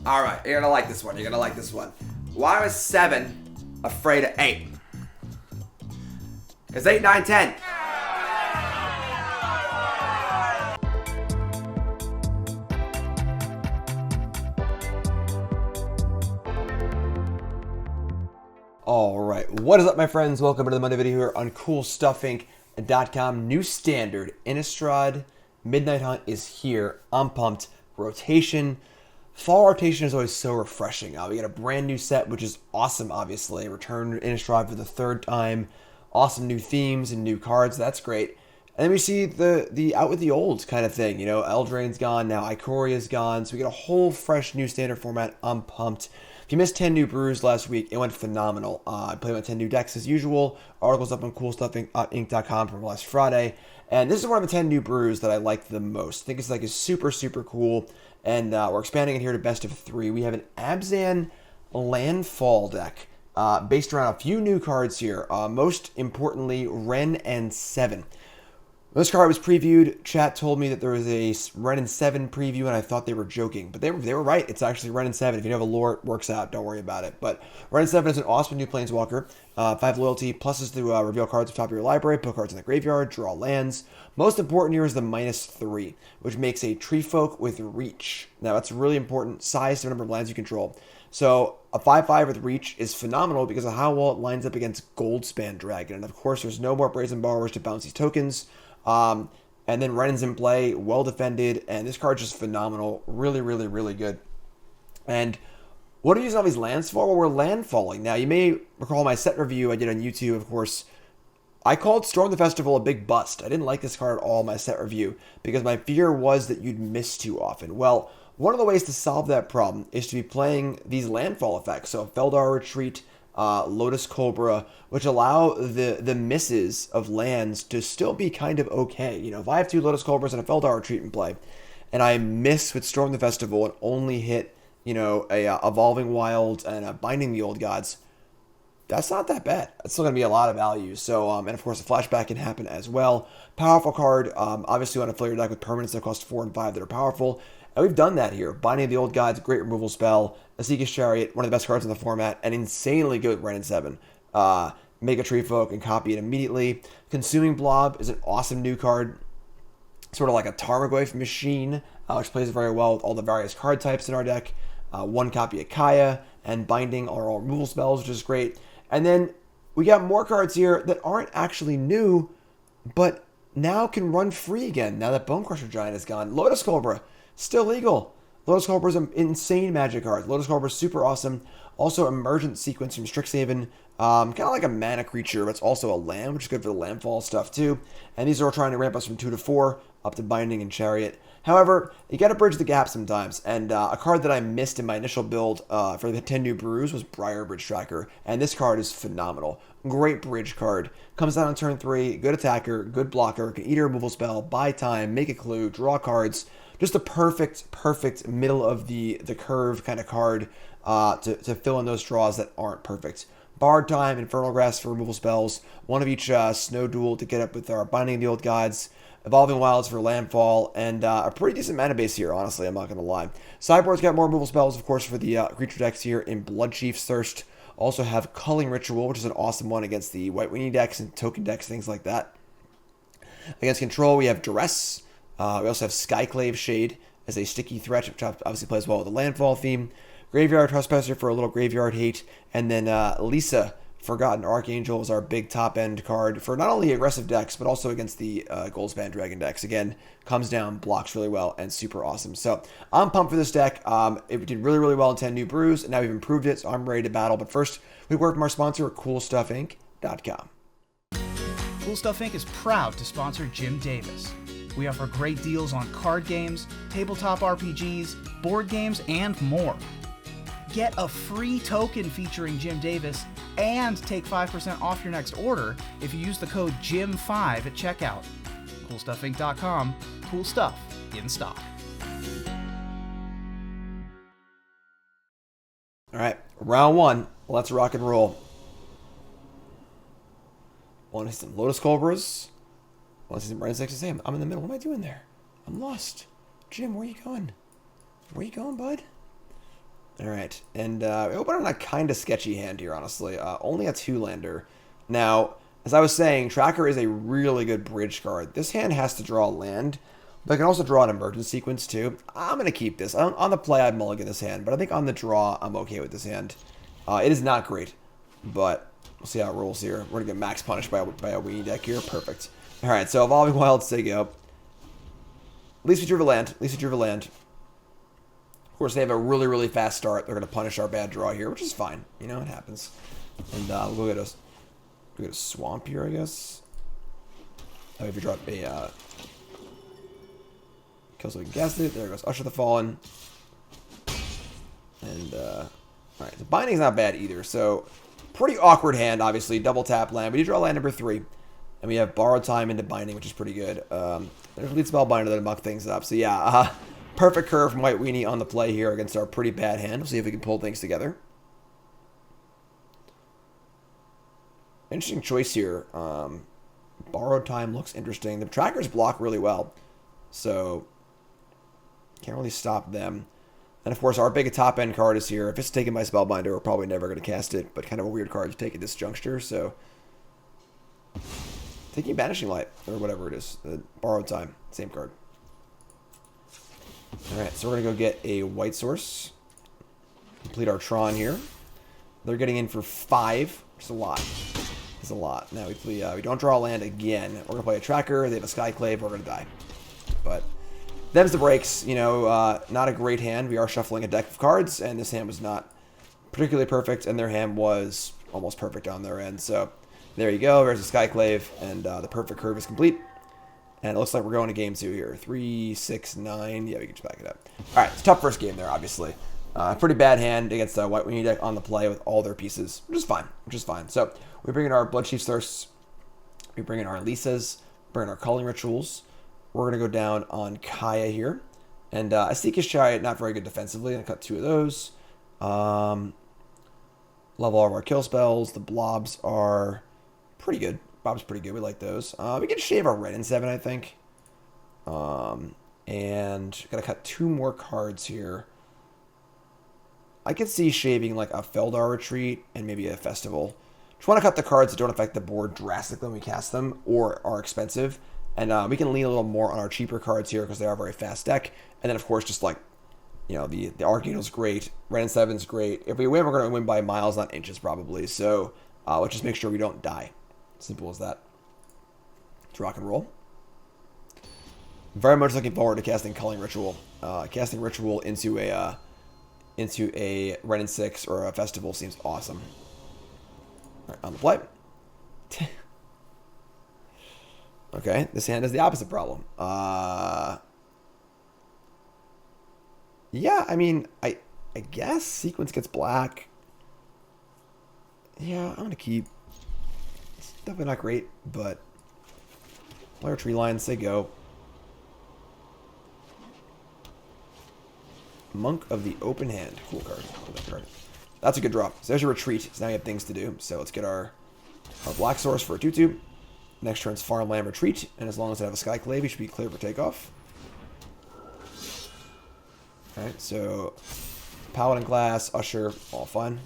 All right, you're gonna like this one. You're gonna like this one. Why was 7 afraid of 8? It's 8, 9, 10. Alright, what is up my friends? Welcome to the Monday video here on CoolStuffInc.com. New standard, Innistrad Midnight Hunt is here. I'm pumped. Rotation. Fall rotation is always so refreshing. We got a brand new set, which is awesome, obviously. Return Innistrad for the 3rd time. Awesome new themes and new cards. That's great. And then we see the out with the olds kind of thing. You know, Eldraine's gone, now Ikoria's gone. So we got a whole fresh new standard format. I'm pumped. If you missed 10 new brews last week, it went phenomenal. I played with 10 new decks as usual. Articles up on CoolStuffInc.com from last Friday. And this is one of the 10 new brews that I like the most. I think it's like a super, super cool. And we're expanding it here to best of 3. We have an Abzan Landfall deck based around a few new cards here. Most importantly, Wrenn and Seven. This card was previewed. Chat told me that there was a Wrenn and Seven preview, and I thought they were joking. But they were right. It's actually Wrenn and Seven. If you know the lore, it works out. Don't worry about it. But Wrenn and Seven is an awesome new Planeswalker. 5 loyalty, pluses to reveal cards at the top of your library, put cards in the graveyard, draw lands. Most important here is the -3, which makes a Tree Folk with Reach. Now, that's really important. Size to the number of lands you control. So a 5/5 with Reach is phenomenal because of how well it lines up against Goldspan Dragon. And of course, there's no more Brazen Borrowers to bounce these tokens. And then Wrenn's in play, well defended, and this card's just phenomenal. Really, really, really good. And what are we using all these lands for? Well, we're landfalling. Now, you may recall my set review I did on YouTube, of course. I called Storm the Festival a big bust. I didn't like this card at all in my set review because my fear was that you'd miss too often. Well, one of the ways to solve that problem is to be playing these landfall effects. So Felidar Retreat, Lotus Cobra, which allow the misses of lands to still be kind of okay. You know, if I have 2 Lotus Cobras and a Felidar Retreat in play, and I miss with Storm the Festival and only hit, you know, a Evolving Wild and a Binding the Old Gods, that's not that bad. It's still going to be a lot of value. So, and of course, a flashback can happen as well. Powerful card. Obviously, you want to fill your deck with permanents that cost 4 and 5 that are powerful. And we've done that here. Binding the Old Gods, great removal spell. Esika's Chariot, one of the best cards in the format, and insanely good with Wrenn and Seven. Make a Tree Folk and copy it immediately. Consuming Blob is an awesome new card. Sort of like a Tarmogoyf machine, which plays very well with all the various card types in our deck. 1 copy of Kaya, and Binding are all removal spells, which is great. And then we got more cards here that aren't actually new, but now can run free again now that Bonecrusher Giant is gone. Lotus Cobra, still legal. Lotus Cobra is an insane magic card. Lotus Cobra is super awesome. Also, Emergent Sequence from Strixhaven. Kind of like a mana creature, but it's also a land, which is good for the landfall stuff too. And these are all trying to ramp us from 2 to 4 up to Binding and Chariot. However, you got to bridge the gap sometimes. And a card that I missed in my initial build for the 10 new brews was Briarbridge Tracker. And this card is phenomenal. Great bridge card. Comes down on turn 3. Good attacker, good blocker. Can eat a removal spell, buy time, make a clue, draw cards. Just a perfect middle of the curve kind of card to fill in those draws that aren't perfect. Bard time, Infernal Grasp for removal spells. 1 of each Snow Duel to get up with our Binding the Old Gods. Evolving Wilds for Landfall, and a pretty decent mana base here, honestly, I'm not going to lie. Sideboard's got more removal spells, of course, for the creature decks here in Bloodchief's Thirst. Also have Culling Ritual, which is an awesome one against the White Weenie decks and token decks, things like that. Against Control, we have Duress. We also have Skyclave Shade as a sticky threat, which obviously plays well with the Landfall theme. Graveyard Trespasser for a little graveyard hate. And then Liesa, Forgotten Archangel, is our big top-end card for not only aggressive decks, but also against the Goldspan Dragon decks. Again, comes down, blocks really well, and super awesome. So I'm pumped for this deck. It did really, really well in 10 new brews, and now we've improved it, so I'm ready to battle. But first, we work from our sponsor at CoolStuffInc.com. CoolStuffInc is proud to sponsor Jim Davis. We offer great deals on card games, tabletop RPGs, board games, and more. Get a free token featuring Jim Davis and take 5% off your next order if you use the code JIM5 at checkout. CoolStuffInc.com. Cool stuff in stock. All right, round 1. Let's rock and roll. Want to see some Lotus Cobras? Want to see some Wrenn and Seven? I'm in the middle. What am I doing there? I'm lost. Jim, where you going? Where you going, bud? Alright, and we open on a kind of sketchy hand here, honestly. Only a 2-lander. Now, as I was saying, Tracker is a really good bridge card. This hand has to draw a land, but I can also draw an Emergent Sequence too. I'm going to keep this. On the play, I'd mulligan this hand, but I think on the draw, I'm okay with this hand. It is not great, but we'll see how it rolls here. We're going to get max punished by a Weenie deck here. Perfect. Alright, so Evolving Wilds, say go. At least we drew a land. At least we drew a land. Of course, they have a really, really fast start. They're going to punish our bad draw here, which is fine. You know, it happens. And we'll go get a swamp here, I guess. Oh, if you drop a kill so we can cast it. There goes Usher the Fallen. And alright, the binding's not bad either. So pretty awkward hand, obviously. Double tap land. We do draw land number 3. And we have Borrowed Time into binding, which is pretty good. There's Lead Spellbinder that'll muck things up. So yeah, perfect curve from White Weenie on the play here against our pretty bad hand. We'll see if we can pull things together. Interesting choice here. Borrowed Time looks interesting. The trackers block really well, so can't really stop them. And of course, our big top end card is here. If it's taken by Spellbinder, we're probably never going to cast it, but kind of a weird card to take at this juncture. So taking Banishing Light, or whatever it is. Borrowed Time, same card. Alright, so we're going to go get a white source. Complete our Tron here. They're getting in for 5, which is a lot. It's a lot. Now we don't draw a land again. We're going to play a Tracker. They have a Skyclave. We're going to die. But them's the breaks. You know, not a great hand. We are shuffling a deck of cards, and this hand was not particularly perfect, and their hand was almost perfect on their end. So there you go. There's a Skyclave, and the perfect curve is complete. And it looks like we're going to game 2 here. 3, 6, 9. Yeah, we can just back it up. All right, it's a tough first game there, obviously. Pretty bad hand against the White Weenie deck on the play with all their pieces, which is fine. So we bring in our Bloodchief's Thirsts. We bring in our Liesas. Bring in our Culling Rituals. We're going to go down on Kaya here. And Esika's Chariot, not very good defensively. I'm going to cut 2 of those. Level all of our kill spells. The blobs are pretty good. Bob's pretty good. We like those. We can shave our Wrenn and Seven, I think. And gotta cut 2 more cards here. I could see shaving like a Felidar Retreat and maybe a Festival. Just want to cut the cards that don't affect the board drastically when we cast them or are expensive. And we can lean a little more on our cheaper cards here because they are a very fast deck. And then, of course, just like, you know, the Archangel's great. Wrenn and Seven's great. If we win, we're going to win by miles, not inches, probably. So let's just make sure we don't die. Simple as that. Let's rock and roll. Very much looking forward to casting Culling Ritual. Casting Ritual into a Wrenn and 6 or a Festival seems awesome. All right, on the play. Okay, this hand has the opposite problem. Yeah, I mean, I guess Sequence gets black. Yeah, I'm gonna keep. It's definitely not great, but Felidar Treeline, say go. Monk of the Open Hand. Cool card. That's a good draw. So there's your retreat. So now we have things to do. So let's get our black source for a 2/2. Next turn's Farmland Retreat. And as long as I have a Skyclave, we should be clear for takeoff. Alright, so Paladin Glass, Usher, all fun.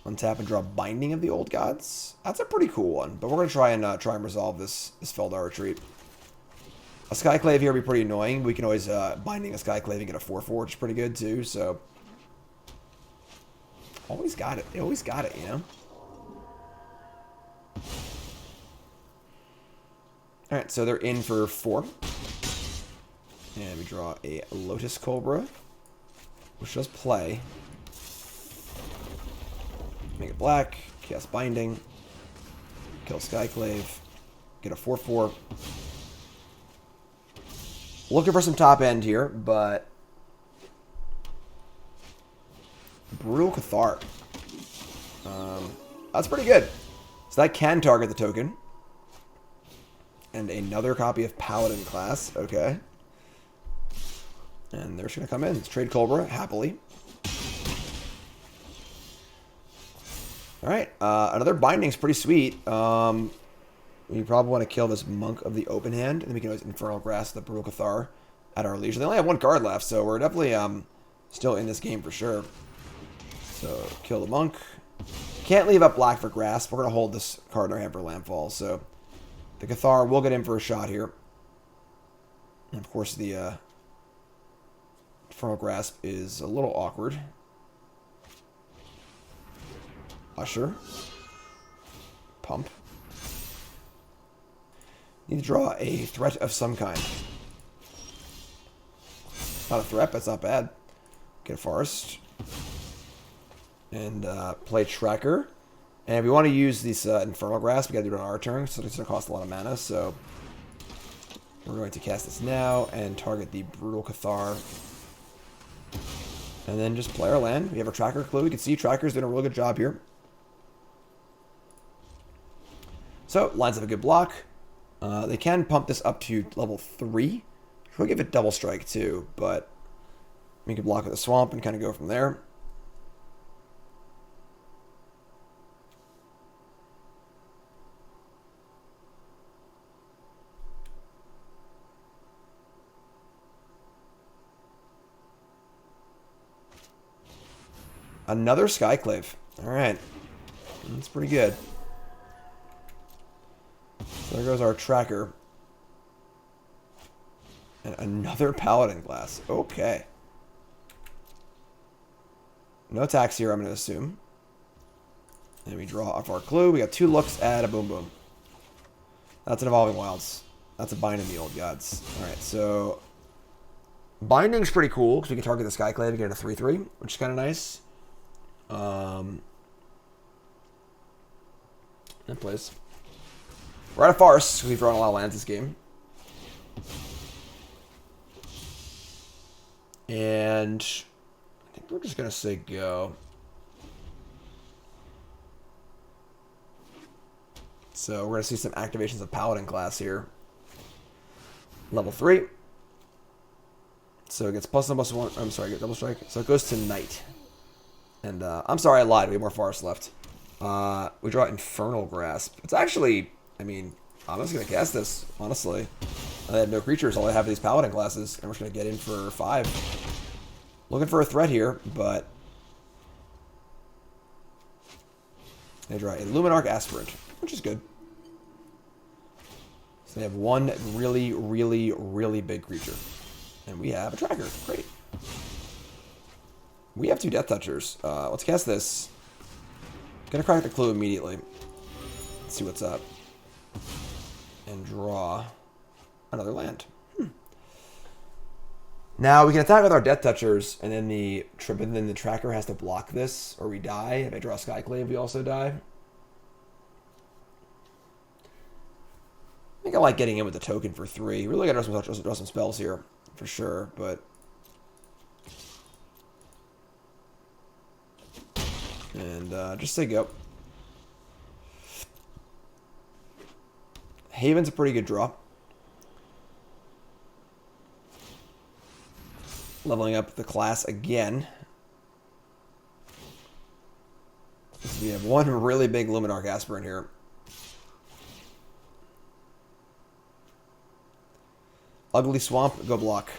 Untap and draw Binding of the Old Gods. That's a pretty cool one. But we're going to try and resolve this Felidar Retreat. A Skyclave here would be pretty annoying. We can always Binding a Skyclave and get a 4/4, which is pretty good too. So always got it. They always got it, you know? Alright, so they're in for 4. And we draw a Lotus Cobra, which does play. Make it black, cast Binding, kill Skyclave, get a 4/4. Looking for some top end here, but Brutal Cathar. That's pretty good. So that can target the token. And another copy of Paladin Class. Okay. And they're just going to come in. Let's trade Cobra, happily. Alright. Another Binding's pretty sweet. We probably want to kill this Monk of the Open Hand. And then we can always Infernal Grasp the Brutal Cathar at our leisure. They only have 1 card left, so we're definitely still in this game for sure. So, kill the monk. Can't leave up black for Grasp. We're going to hold this card in our hand for Landfall. So, the Cathar will get in for a shot here. And of course, the Infernal Grasp is a little awkward. Usher. Pump. Need to draw a threat of some kind. Not a threat, but it's not bad. Get a Forest. And play Tracker. And if we want to use this Infernal Grasp, we got to do it on our turn, so it's going to cost a lot of mana. So we're going to cast this now and target the Brutal Cathar. And then just play our land. We have a Tracker clue. You can see Tracker's doing a real good job here. So, lines have a good block. They can pump this up to level 3. We'll give it double strike too, but we can block with the swamp and kind of go from there. Another Skyclave. Alright. That's pretty good. So there goes our Tracker. And another Paladin Glass. Okay. No attacks here, I'm going to assume. And we draw off our clue. We got 2 looks at a Boom Boom. That's an Evolving Wilds. That's a Bind in the Old Gods. Alright, so Binding's pretty cool because we can target the Skyclave and get a 3/3, which is kind of nice. That plays. We're out of farce. We've run a lot of lands this game. And I think we're just going to say go. So we're going to see some activations of Paladin class here. Level 3. So it gets +1/+1. I'm sorry, I get double strike. So it goes to Knight. And I'm sorry, I lied. We have more forest left. We draw Infernal Grasp. It's actually, I mean, I'm just going to cast this, honestly. I have no creatures. All I have are these Paladin classes. And we're just going to get in for 5. Looking for a threat here, but they draw a Luminarch Aspirant, which is good. So they have one really, really, really big creature. And we have a Tracker. Great. We have 2 Death Touchers. Let's cast this. Gonna crack the clue immediately. Let's see what's up. And draw another land. Now we can attack with our Death Touchers, and then the Tracker has to block this, or we die. If I draw Skyclave, we also die. I think I like getting in with the token for 3. Really gotta draw some spells here, for sure, but and just say go. Haven's a pretty good draw. Leveling up the class again. We have one really big Luminarch Aspirant here. Ugly Swamp, go block.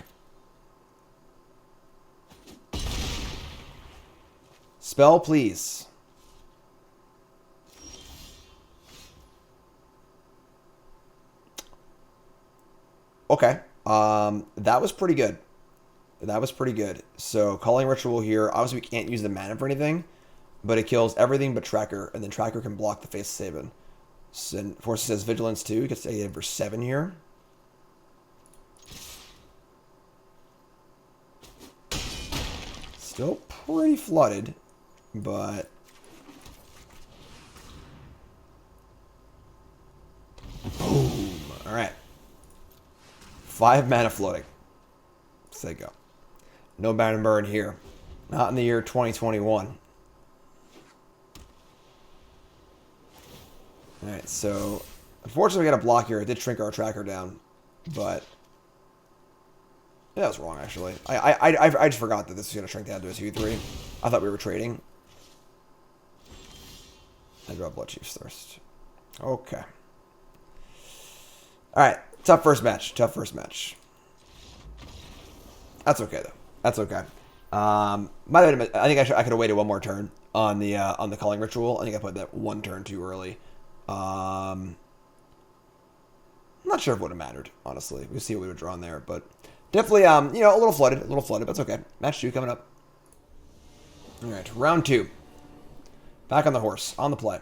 Spell, please. Okay. That was pretty good. That was pretty good. So, Culling Ritual here. Obviously, we can't use the mana for anything, but it kills everything but Tracker, and then Tracker can block the face of Sabin. So, forces his Vigilance too. He gets to get for 7 here. Still pretty flooded, but boom. All right. 5 mana floating. Say go. No ban and burn here. Not in the year 2021. Alright, so unfortunately we got a block here. It did shrink our Tracker down, but yeah, that was wrong actually. I just forgot that this was gonna shrink down to a 2/3. I thought we were trading. I draw Bloodchief's Thirst. Okay. Alright, tough first match. Tough first match. That's okay, though. That's okay. Might have been, I think I could have waited one more turn on the Culling Ritual. I think I put that one turn too early. I'm not sure if it would have mattered, honestly. We'll see what we would draw in there, but definitely, you know, a little flooded, but it's okay. Match 2 coming up. All right, round 2. Back on the horse, on the play.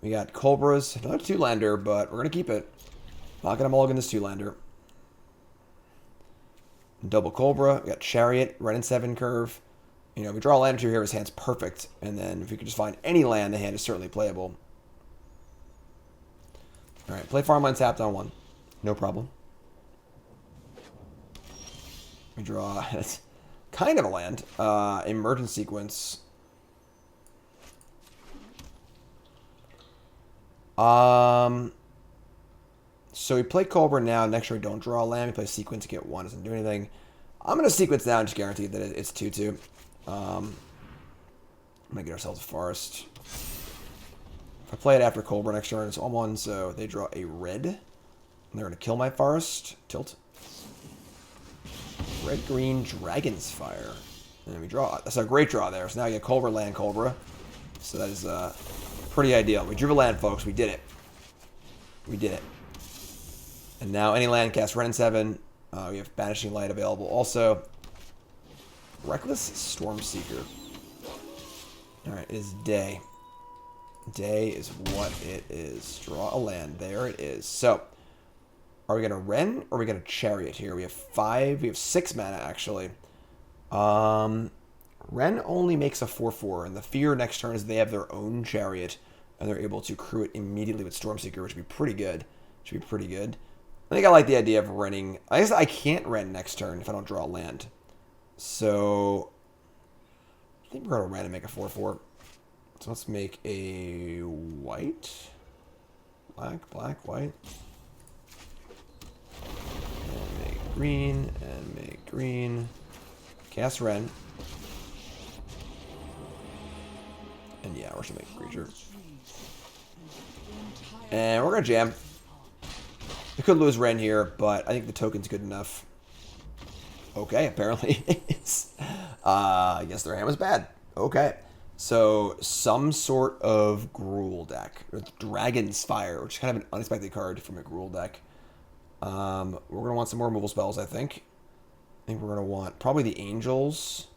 We got Cobras, another 2-lander, but we're gonna keep it. Not gonna mulligan this 2-lander. Double Cobra. We got Chariot, Wrenn and Seven curve. You know, we draw a land or 2 here, his hand's perfect. And then if we could just find any land, the hand is certainly playable. All right, play Farmland tapped on 1. No problem. We draw, it's kind of a land. Emergent Sequence. So we play Cobra now. Next turn we don't draw a land. We play Sequence, get 1, doesn't do anything. I'm going to Sequence now and just guarantee that it's 2-2. I'm going to get ourselves a Forest. If I play it after Cobra next turn, it's on 1, so they draw a red. And they're going to kill my Forest. Tilt. Red-green Dragon's Fire. And we draw. That's a great draw there. So now you get Cobra, land, Cobra. So that is pretty ideal. We drew a land, folks. We did it. We did it. And now any land cast Wrenn and Seven. We have Banishing Light available also. Reckless Stormseeker. Alright, it is day. Day is what it is. Draw a land. There it is. So, are we going to Wrenn or are we going to Chariot here? We have 5. We have 6 mana, actually. Wrenn only makes a 4/4, and the fear next turn is they have their own Chariot, and they're able to crew it immediately with Stormseeker, which would be pretty good. Should be pretty good. I think I like the idea of Wrenning. I guess I can't Wrenn next turn if I don't draw a land. So, I think we're going to Wrenn and make a 4/4. So let's make a white. Black, black, white. And make green, and make green. Cast Wrenn. And yeah, we're just going to make a creature. And we're going to jam. We could lose Wrenn here, but I think the token's good enough. Okay, apparently it is. I guess their hand was bad. Okay. So, some sort of Gruul deck. Dragon's Fire, which is kind of an unexpected card from a Gruul deck. We're going to want some more removal spells, I think. I think we're going to want probably the Angels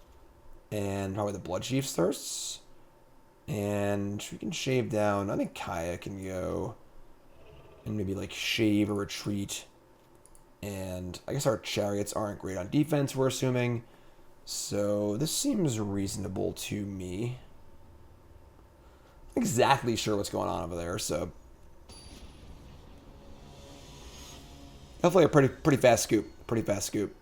and probably the Bloodchief's Thirsts. And we can shave down. I think Kaya can go. And maybe like Shave or Retreat. And I guess our Chariots aren't great on defense, we're assuming. So this seems reasonable to me. Not exactly sure what's going on over there, so. Hopefully a pretty fast scoop. Pretty fast scoop.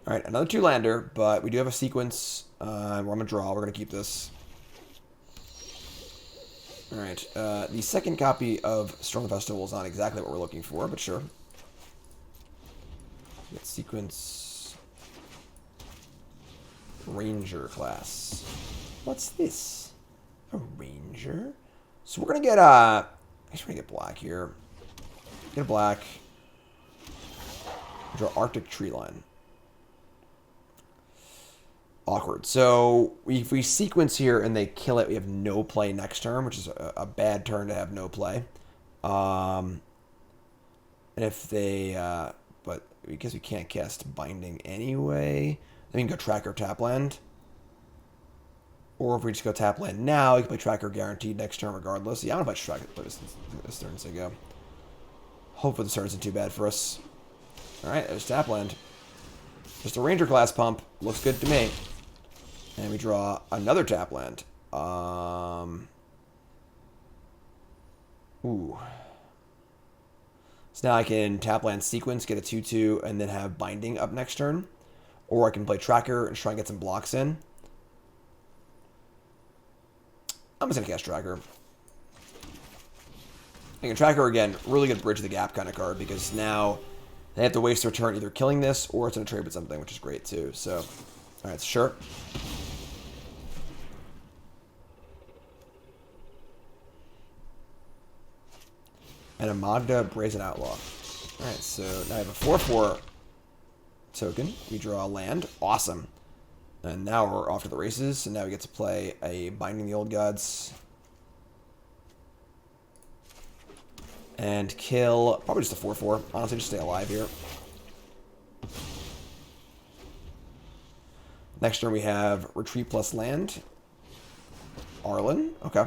Alright, another 2-lander, but we do have a sequence. We're going to draw. We're going to keep this. Alright, the second copy of Storm Festival is not exactly what we're looking for, but sure. Get sequence. Ranger class. What's this? A Ranger? So we're going to get, I guess we're going to get black here. Get a black. Draw Arctic Treeline. Awkward. So if we sequence here and they kill it, we have no play next turn, which is a bad turn to have no play. And if they, but because we can't cast Binding anyway, then we can go Tracker tap land. Or if we just go tap land now, we can play Tracker guaranteed next turn regardless. Yeah, I'm going to play Tracker this turn, so go. Hopefully this turn isn't too bad for us. Alright, there's tap land. Just a Ranger class pump. Looks good to me. And we draw another tap land. Ooh. So now I can tap land sequence, get a 2/2, and then have Binding up next turn. Or I can play Tracker and try and get some blocks in. I'm just going to cast Tracker. And Tracker, again, really good bridge the gap kind of card, because now they have to waste their turn either killing this or it's going to trade with something, which is great too. So, alright, sure. And a Magda Brazen Outlaw. Alright, so now I have a 4/4 token. We draw a land. Awesome. And now we're off to the races. So now we get to play a Binding the Old Gods. And kill, probably just a 4/4. Honestly, just stay alive here. Next turn we have Retreat plus land. Arlen, okay.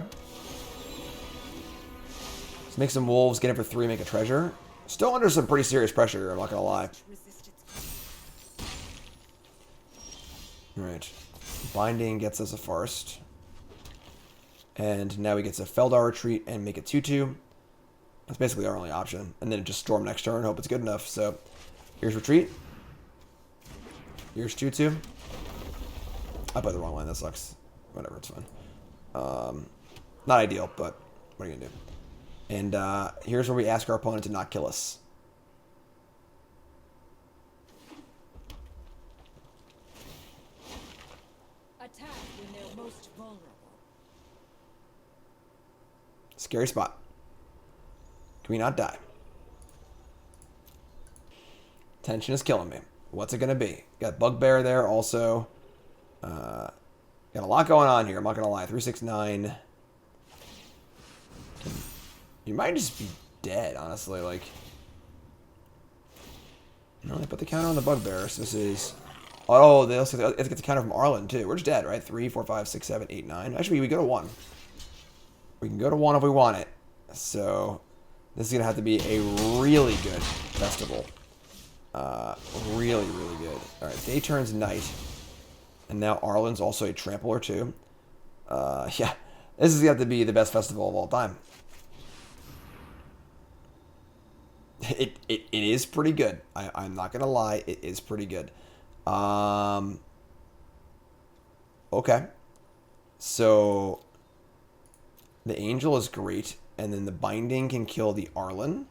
Let's make some wolves, get it for 3, make a treasure. Still under some pretty serious pressure here, I'm not gonna lie. Alright. Binding gets us a forest. And now we get to Felidar Retreat and make it 2/2. That's basically our only option. And then just storm next turn, hope it's good enough. So here's Retreat. Here's 2/2. I played the wrong line, that sucks. Whatever, it's fine. Not ideal, but what are you gonna do? And here's where we ask our opponent to not kill us. Attack when they're most vulnerable. Scary spot. Can we not die? Tension is killing me. What's it gonna be? Got Bugbear there also. Got a lot going on here, I'm not gonna lie. 3, 6, 9. You might just be dead, honestly. Like, no, they put the counter on the Bugbear. So this is. Oh, they also get the counter from Arlen too. We're just dead, right? 3, 4, 5, 6, 7, 8, 9. Actually, we go to 1. We can go to 1 if we want it. So this is gonna have to be a really good festival. Really, really good. All right, day turns night. And now Arlen's also a trampler too. Yeah, this is going to have to be the best festival of all time. It is pretty good. I'm not going to lie. It is pretty good. Okay. So the Angel is great. And then the Binding can kill the Arlen.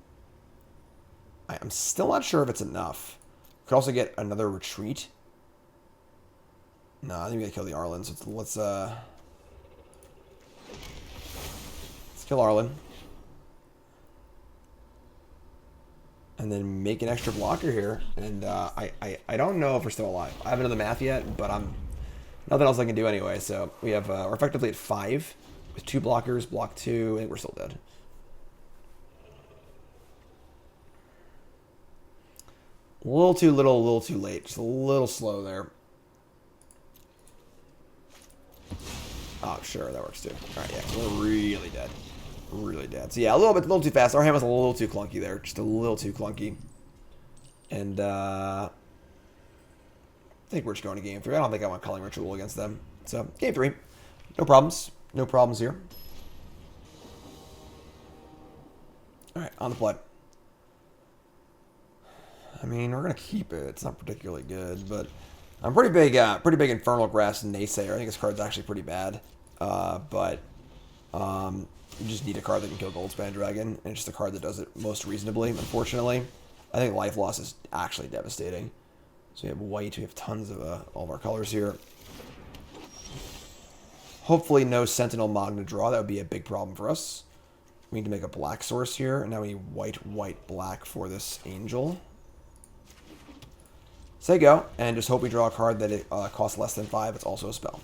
I'm still not sure if it's enough. Could also get another Retreat. No, I think we gotta kill the Arlen. So let's kill Arlen. And then make an extra blocker here. And I don't know if we're still alive. I haven't done the math yet, but I'm nothing else I can do anyway. So we have we're effectively at 5 with 2 blockers, block 2. I think we're still dead. A little too little, a little too late. Just a little slow there. Oh, sure, that works too. All right, yeah, we're really dead. Really dead. So yeah, a little too fast. Our hand was a little too clunky there. Just a little too clunky. And I think we're just going to game 3. I don't think I want Culling Ritual against them. So game 3. No problems. No problems here. All right, on the play. I mean, we're gonna keep it. It's not particularly good, but I'm pretty big Infernal Grasp Naysayer. I think this card's actually pretty bad, but you just need a card that can kill Goldspan Dragon, and it's just a card that does it most reasonably. Unfortunately, I think life loss is actually devastating. So we have white. We have tons of all of our colors here. Hopefully, no Sentinel Magna draw. That would be a big problem for us. We need to make a black source here, and now we need white, black for this Angel. Say go, and just hope we draw a card that it costs less than 5. It's also a spell.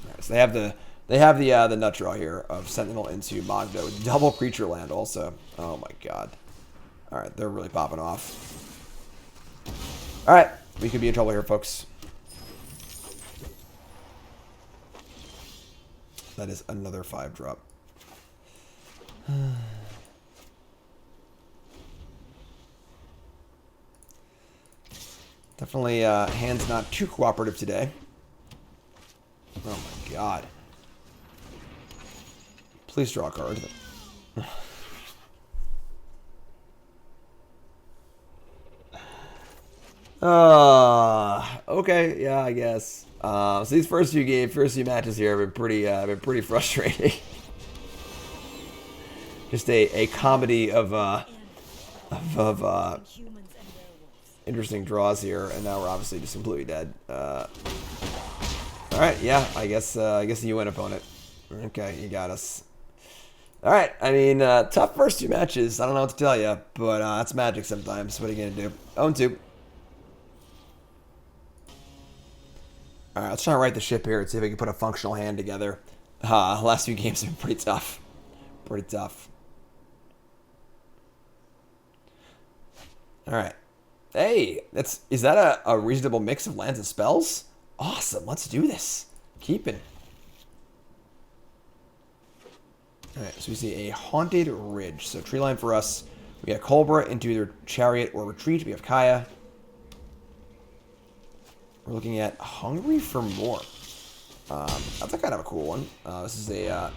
Right, so they have the nut draw here of Sentinel into Magda with double creature land also. Oh my god! All right, they're really popping off. All right, we could be in trouble here, folks. That is another 5-drop. Definitely hand's not too cooperative today. Oh my god. Please draw a card. Okay, yeah, I guess. So these first few matches here have been pretty frustrating. Just a comedy of interesting draws here, and now we're obviously just completely dead. All right, yeah, I guess you win, opponent. Okay, you got us. All right, I mean, tough first 2 matches. I don't know what to tell you, but that's Magic sometimes. What are you gonna do? 0-2. All right, let's try to right the ship here and see if we can put a functional hand together. Last few games have been pretty tough. Pretty tough. All right. Hey, is that a reasonable mix of lands and spells? Awesome. Let's do this. Keeping. All right, so we see a Haunted Ridge. So tree line for us. We have Cobra into either Chariot or Retreat. We have Kaya. We're looking at Hungry for More. That's a kind of a cool one. This is a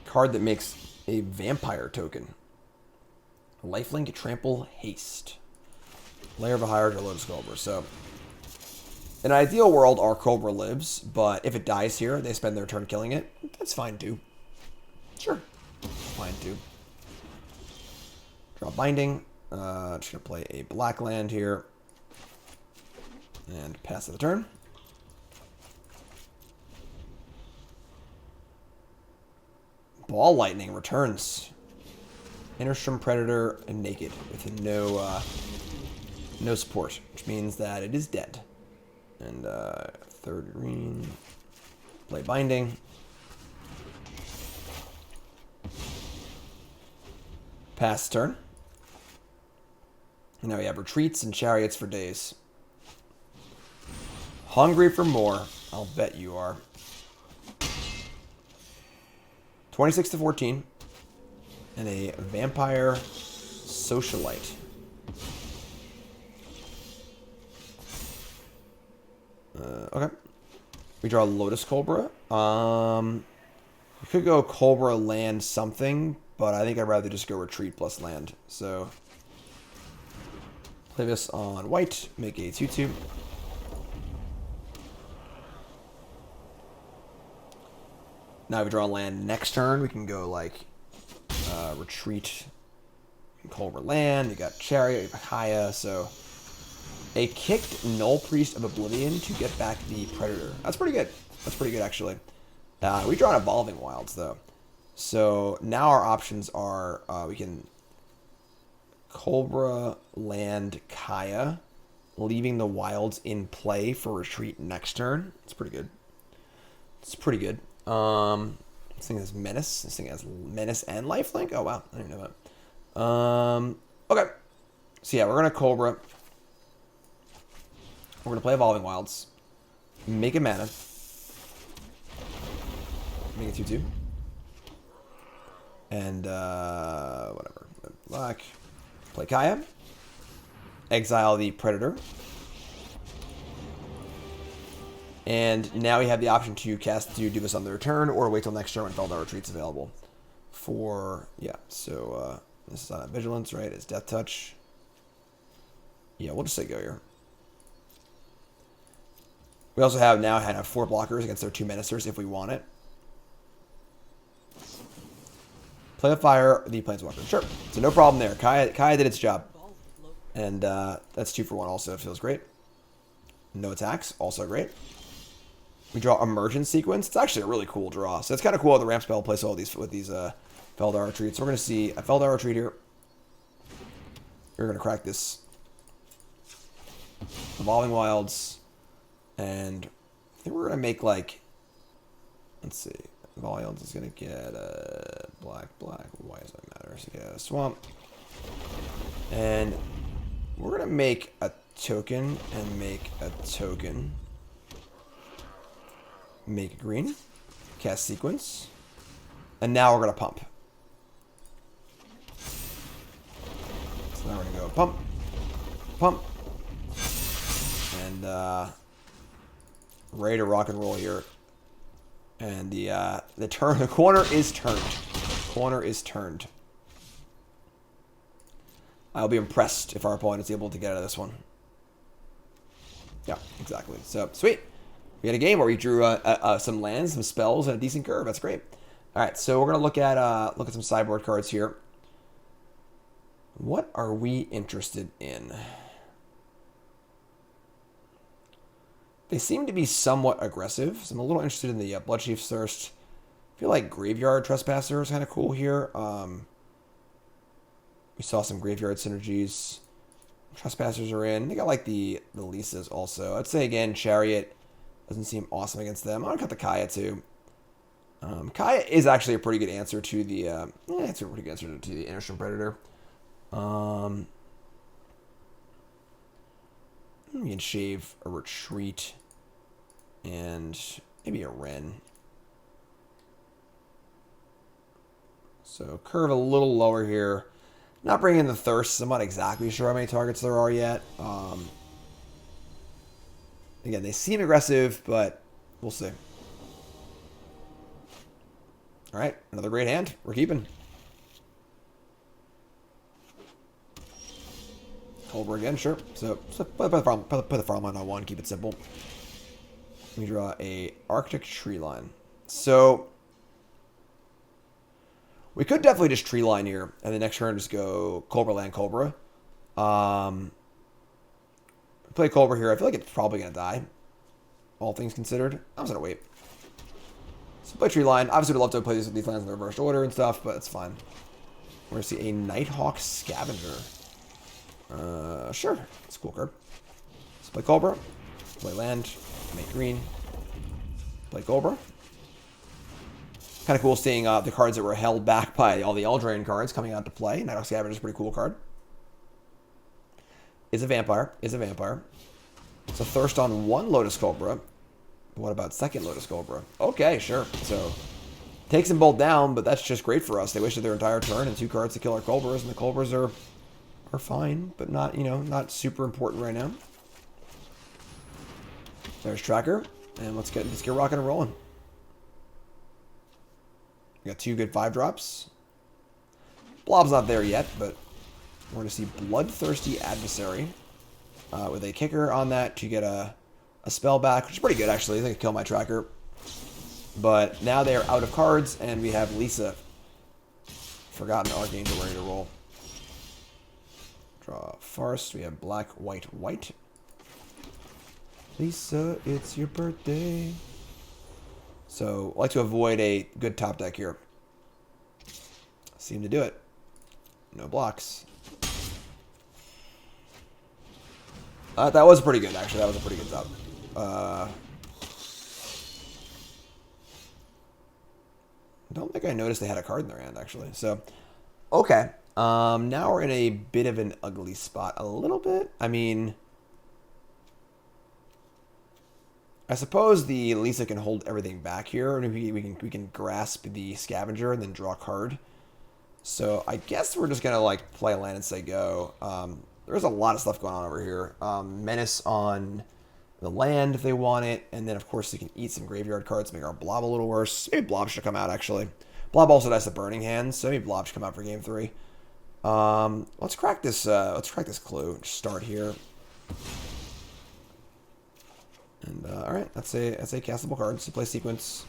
card that makes a vampire token. Lifelink, Trample, Haste. Lair of a Hydra, Lotus Cobra. So, in an ideal world, our Cobra lives, but if it dies here, they spend their turn killing it. That's fine too. Sure. Fine too. Draw Binding. Just going to play a black land here. And pass to the turn. Ball Lightning returns. Innerstrom Predator and Naked with no support, which means that it is dead. And third green. Play Binding. Pass turn. And now we have Retreats and Chariots for days. Hungry for more. I'll bet you are. 26 to 14. And a Vampire Socialite. Okay. We draw Lotus Cobra. We could go Cobra land something, but I think I'd rather just go Retreat plus land. So play this on white, make a 2/2. Now we draw land next turn. We can go like Retreat, Cobra land. You got Chariot, you got Kaya. So a kicked Null Priest of Oblivion to get back the Predator. That's pretty good. That's pretty good actually. We draw an Evolving Wilds though. So now our options are we can Cobra land Kaya, leaving the Wilds in play for Retreat next turn. It's pretty good. It's pretty good. This thing has Menace. This thing has Menace and Lifelink. Oh wow, I didn't know that. Okay. So yeah, we're gonna Cobra. We're gonna play Evolving Wilds. Make a mana. Make it 2/2. And whatever. Black. Play Kaya. Exile the Predator. And now we have the option to cast to do this on the return or wait till next turn when Felidar Retreat's available. So this is on Vigilance, right? It's Death Touch. Yeah, we'll just say go here. We also have now had 4 blockers against their 2 Menacers if we want it. Play with fire, the Planeswalker. Sure. So no problem there. Kaya did its job. And that's 2 for 1 also. It feels great. No attacks. Also great. We draw Emergent Sequence. It's actually a really cool draw. So it's kind of cool how the ramp spell plays all these with these Felidar Retreats. So we're going to see a Felidar Retreat here. We're going to crack this Evolving Wilds. And I think we're going to make like, let's see. Evolving Wilds is going to get black. Why does that matter? So get a Swamp. And we're going to make a token and make a token. Make a green. Cast Sequence. And now we're going to pump. So now we're going to go pump. Pump. And ready to rock and roll here. And the corner is turned. Corner is turned. I'll be impressed if our opponent is able to get out of this one. Yeah, exactly. So, sweet. We had a game where we drew some lands, some spells, and a decent curve. That's great. All right, so we're gonna look at some sideboard cards here. What are we interested in? They seem to be somewhat aggressive, so I'm a little interested in the Bloodchief's Thirst. I feel like Graveyard Trespasser is kind of cool here. We saw some Graveyard synergies. Trespassers are in. They got like the Liesas also. I'd say again, Chariot, Doesn't seem awesome against them. I'm going to cut the Kaya, too. Kaya is actually a pretty good answer to the... it's a pretty good answer to the Innerstrom Predator. We can shave a Retreat and maybe a Wrenn. So curve a little lower here. Not bringing in the Thirst. I'm not exactly sure how many targets there are yet. Again, they seem aggressive, but we'll see. All right, another great hand. We're keeping. Cobra again, sure. So put the farmland on one, keep it simple. We draw a Arctic Treeline. So we could definitely just Treeline here, and the next turn just go Cobra land Cobra. Play Cobra here. I feel like it's probably gonna die. All things considered, I'm just gonna wait. So play Treeline. Obviously, we'd love to play these lands in the reversed order and stuff, but it's fine. We're gonna see a Nighthawk Scavenger. Sure, it's a cool card. Let's play Cobra. Play land. Make green. Play Cobra. Kind of cool seeing the cards that were held back by all the Eldraine cards coming out to play. Nighthawk Scavenger is a pretty cool card. Is a vampire. Is a vampire. So Thirst on one Lotus Cobra. What about second Lotus Cobra? Okay, sure. So takes them both down, but that's just great for us. They wasted their entire turn and 2 cards to kill our Cobras, and the Cobras are fine, but not, not super important right now. There's Tracker, and let's get rocking and rolling. We got 2 good 5-drops. Blob's not there yet, but we're going to see Bloodthirsty Adversary with a kicker on that to get a spell back, which is pretty good, actually. I think I kill my Tracker. But now they're out of cards, and we have Liesa. Forgotten Archangel ready to roll. Draw Farce. We have black, white, white. Liesa, it's your birthday. So, I like to avoid a good top deck here. Seem to do it. No blocks. That was pretty good, actually. That was a pretty good top. Don't think I noticed they had a card in their hand, actually. So, okay. Now we're in a bit of an ugly spot. A little bit. I mean, I suppose the Liesa can hold everything back here, and we can grasp the Scavenger and then draw a card. So I guess we're just gonna like play a land and say go. There's a lot of stuff going on over here. Menace on the land if they want it, and then of course they can eat some graveyard cards to make our Blob a little worse. Maybe Blob should come out actually. Blob also has the Burning Hands, so maybe Blob should come out for game 3. Let's crack this. Let's crack this clue. Just start here. And all right, that's a castable card. So play sequence.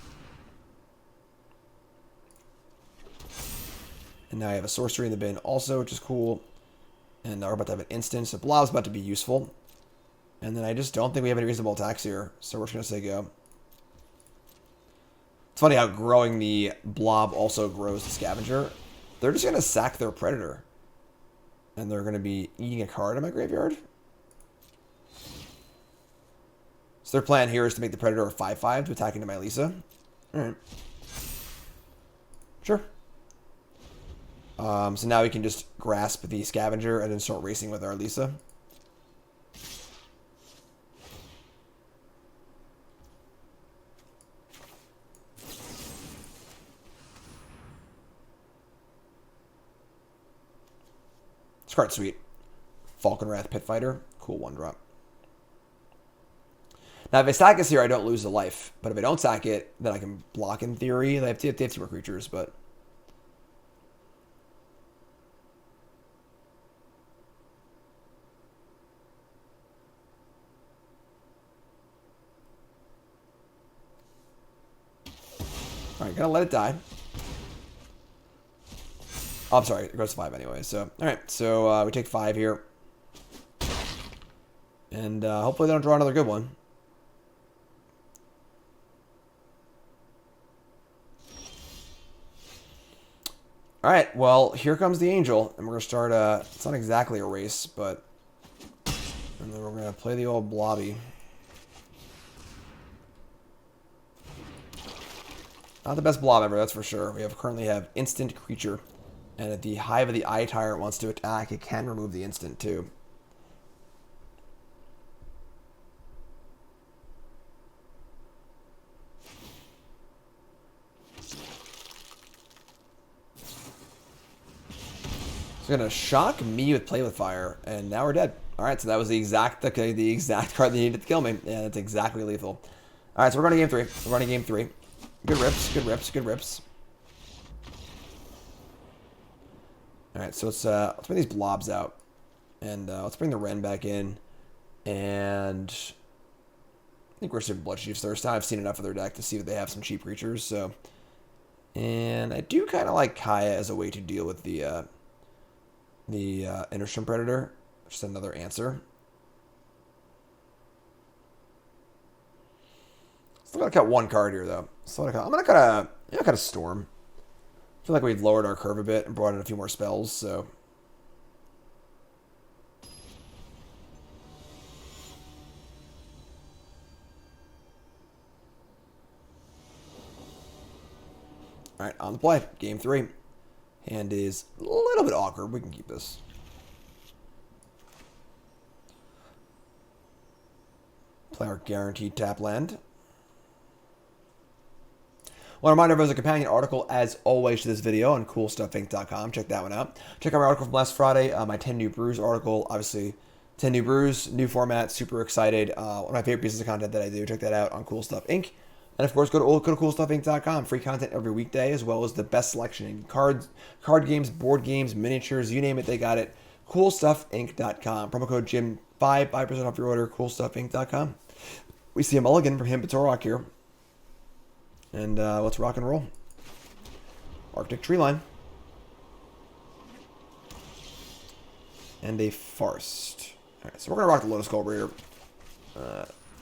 And now I have a sorcery in the bin also, which is cool. And now we're about to have an instant, so Blob's about to be useful. And then I just don't think we have any reasonable attacks here, so we're just going to say go. It's funny how growing the Blob also grows the Scavenger. They're just going to sack their Predator. And they're going to be eating a card in my graveyard. So their plan here is to make the Predator a 5/5 to attack into my Liesa. Alright. Sure. So now we can just grasp the Scavenger and then start racing with our Liesa. This card's sweet. Falconwrath Pitfighter. Cool 1-drop. Now, if I sack this here, I don't lose a life. But if I don't sack it, then I can block in theory. They have 2 more creatures, but... Alright, gonna let it die. Oh, I'm sorry, it goes to 5 anyway. So, alright, so we take 5 here. And hopefully they don't draw another good one. Alright, well, here comes the Angel. And we're gonna start, it's not exactly a race, but... And then we're gonna play the old Blobby. Not the best blob ever, that's for sure. We currently have instant creature. And if the Hive of the Eye Tyrant wants to attack, it can remove the instant too. It's gonna shock me with Play with Fire, and now we're dead. All right, so that was the exact card they needed to kill me. Yeah, that's exactly lethal. All right, so we're going to game 3. We're running game 3. Good rips, good rips, good rips. All right, so let's bring these blobs out, and let's bring the Wrenn back in, and I think we're Super Bloodchiefs Thirst. I've seen enough of their deck to see that they have some cheap creatures. So, and I do kind of like Kaya as a way to deal with the Innerstrom Predator. Just another answer. Still gotta cut one card here though. I'm gonna cut a Storm. I feel like we've lowered our curve a bit and brought in a few more spells, so. Alright, on the play. Game 3. Hand is a little bit awkward. We can keep this. Play our guaranteed tap land. I want to remind everyone there's a companion article, as always, to this video on CoolStuffInc.com. Check that one out. Check out my article from last Friday, my 10 New Brews article. Obviously, 10 New Brews, new format, super excited. One of my favorite pieces of content that I do. Check that out on Cool Stuff Inc. And, of course, go to CoolStuffInc.com. Free content every weekday, as well as the best selection in card games, board games, miniatures, you name it, they got it. CoolStuffInc.com. Promo code Jim, 5% off your order, CoolStuffInc.com. We see a mulligan from him, Batorok here. And let's rock and roll. Arctic Treeline. And a Farce. Alright, so we're going to rock the Lotus Cobra here.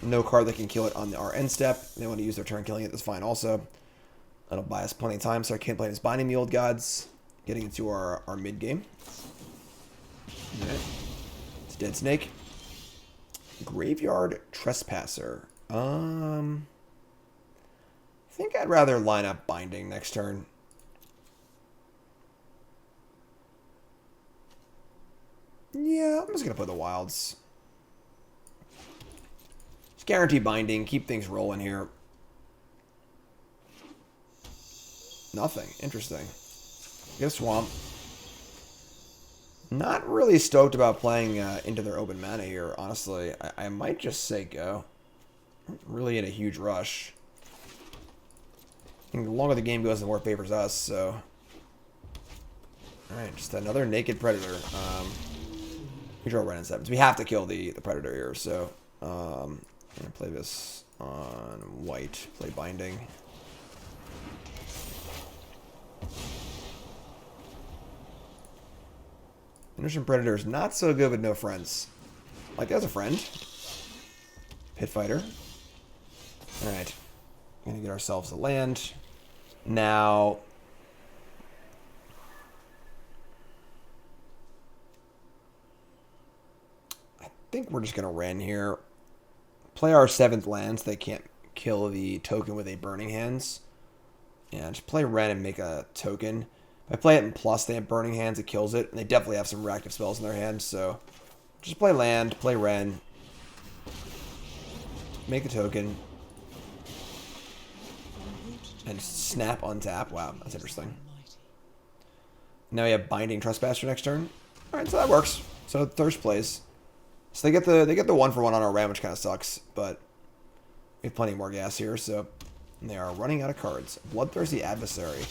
No card that can kill it on our end step. They want to use their turn killing it, that's fine also. That'll buy us plenty of time, so I can't play this Binding the Old Gods. Getting into our mid game. Alright. It's Dead Snake. Graveyard Trespasser. I think I'd rather line up Binding next turn. Yeah, I'm just going to play the Wilds. Just guarantee Binding. Keep things rolling here. Nothing. Interesting. Get a Swamp. Not really stoked about playing into their open mana here, honestly. I might just say go. Really in a huge rush. I think the longer the game goes, the more it favors us, so. Alright, just another naked Predator. We draw Wrenn and Seven. We have to kill the Predator here, so. I'm going to play this on white. Play Binding. Innerstrom Predator is not so good with no friends. Like, there's a friend. Pit Fighter. Alright. Gonna get ourselves a land. Now, I think we're just gonna Wrenn here. Play our 7th land so they can't kill the token with a Burning Hands. Yeah, just play Wrenn and make a token. If I play it in plus, they have Burning Hands, it kills it. And they definitely have some reactive spells in their hands, so just play land, play Wrenn. Make a token. And snap untap. Wow, that's interesting. Now we have Binding Trespasser next turn. Alright, so that works. So Thirst plays. So they get the 1-for-1 on our Wrenn, which kind of sucks, but we have plenty more gas here, so they are running out of cards. Bloodthirsty Adversary.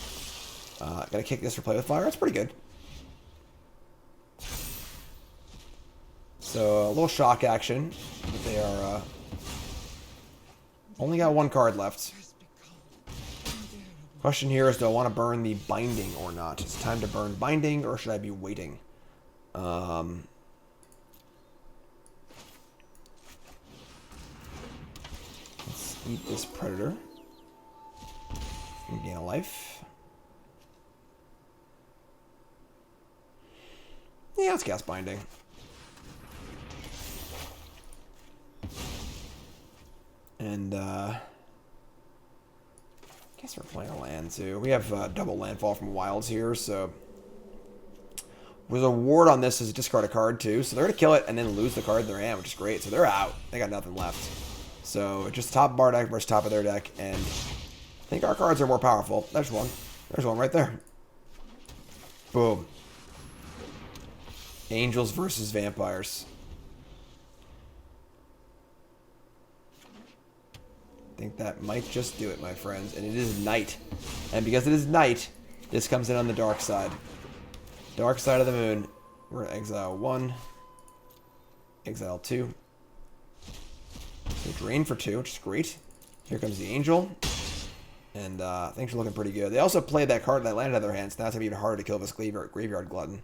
Gotta kick this for Play with Fire. That's pretty good. So a little shock action. But they are only got 1 card left. Question here is, do I want to burn the Binding or not? Is it time to burn Binding, or should I be waiting? Let's eat this Predator. And gain a life. Yeah, let's cast Binding. And, I guess we're playing a land too. We have double landfall from Wilds here, so with a ward on this is discard a card too, so they're gonna kill it and then lose the card in their hand, which is great. So they're out. They got nothing left. So just top of our deck versus top of their deck, and I think our cards are more powerful. There's one. There's one right there. Boom. Angels versus vampires. I think that might just do it, my friends. And it is night. And because it is night, this comes in on the dark side. Dark side of the moon. We're going to exile 1. Exile 2. So drain for 2, which is great. Here comes the angel. And things are looking pretty good. They also played that card that landed out of their hands. Now it's going to be even harder to kill this graveyard glutton.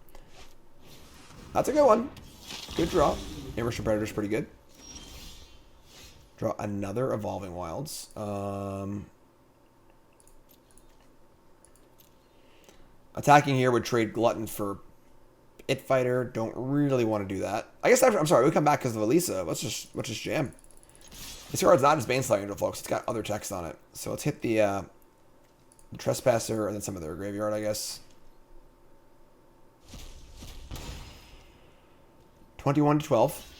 That's a good one. Good draw. Emergent Predator's pretty good. Draw another Evolving Wilds. Attacking here would trade Glutton for It Fighter. Don't really want to do that. I guess I'm sorry. We come back because of Liesa. Let's just jam. This card's not just Baneslayer Angel, folks. It's got other text on it. So let's hit the Trespasser and then some of their graveyard, I guess. 21 to 12.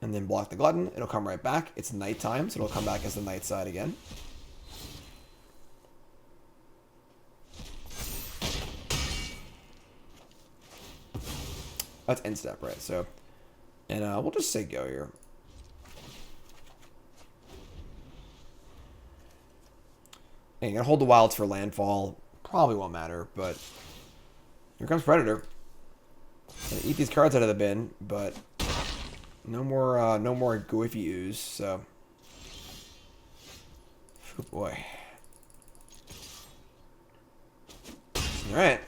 And then block the Glutton. It'll come right back. It's nighttime, so it'll come back as the night side again. That's end step, right? So, and we'll just say go here. And you're gonna hold the wilds for landfall. Probably won't matter, but here comes Predator. Gonna eat these cards out of the bin, but no more goofy ooze. So, oh boy. All right.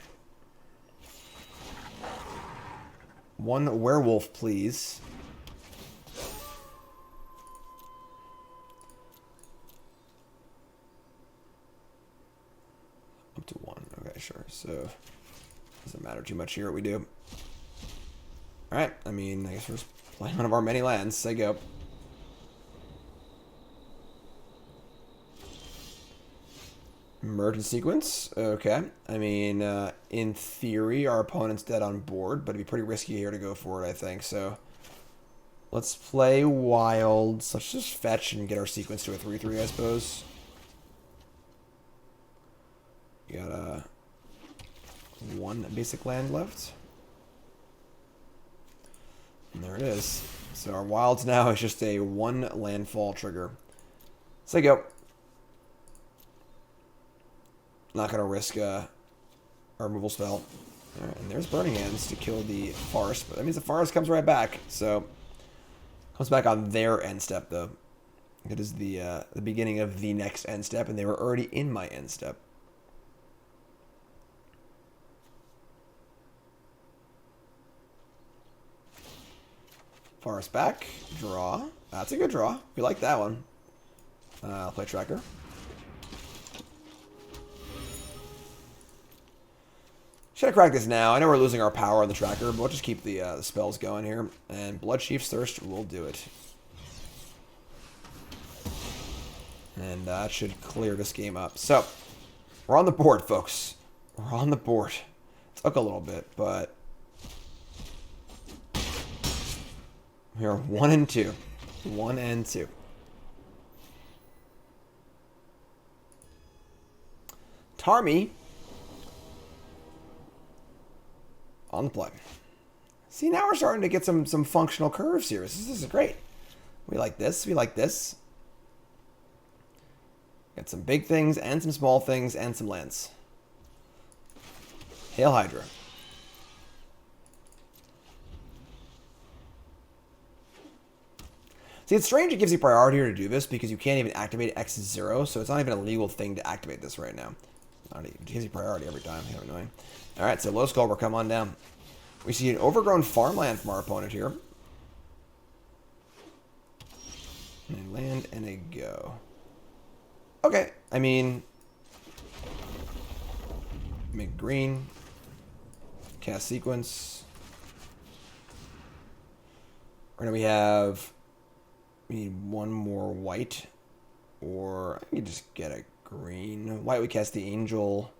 One werewolf, please. Up to 1. Okay, sure. So, doesn't matter too much here what we do. Alright, I mean, I guess we're just playing one of our many lands. Say go. Emergent Sequence. Okay. I mean, in theory, our opponent's dead on board, but it'd be pretty risky here to go for it, I think. So, let's play Wilds. Let's just fetch and get our sequence to a 3-3, I suppose. You got one basic land left. And there it is. So our Wilds now is just a 1 landfall trigger. Say go. Not going to risk our removal spell. All right, and there's Burning Hands to kill the Forest. But that means the Forest comes right back. So, comes back on their end step, though. It is the beginning of the next end step, and they were already in my end step. Forest back. Draw. That's a good draw. We like that one. I'll play Tracker. Should have cracked this now. I know we're losing our power on the Tracker, but we'll just keep the spells going here. And Bloodchief's Thirst will do it. And that should clear this game up. So, we're on the board, folks. We're on the board. Took a little bit, but we are 1 and 2. 1 and 2. Tarmy on the play. See, now we're starting to get some functional curves here. This is great. We like this. We like this. Got some big things and some small things and some lands. Hail Hydra. See, it's strange it gives you priority here to do this because you can't even activate X0, so it's not even a legal thing to activate this right now. It gives you priority every time. How annoying. Alright, so Lotus Cobra, come on down. We see an Overgrown Farmland from our opponent here. And a land and a go. Okay, I mean, make green. Cast Sequence. Right now we need one more white. Or I can just get a green. White, we cast the Angel.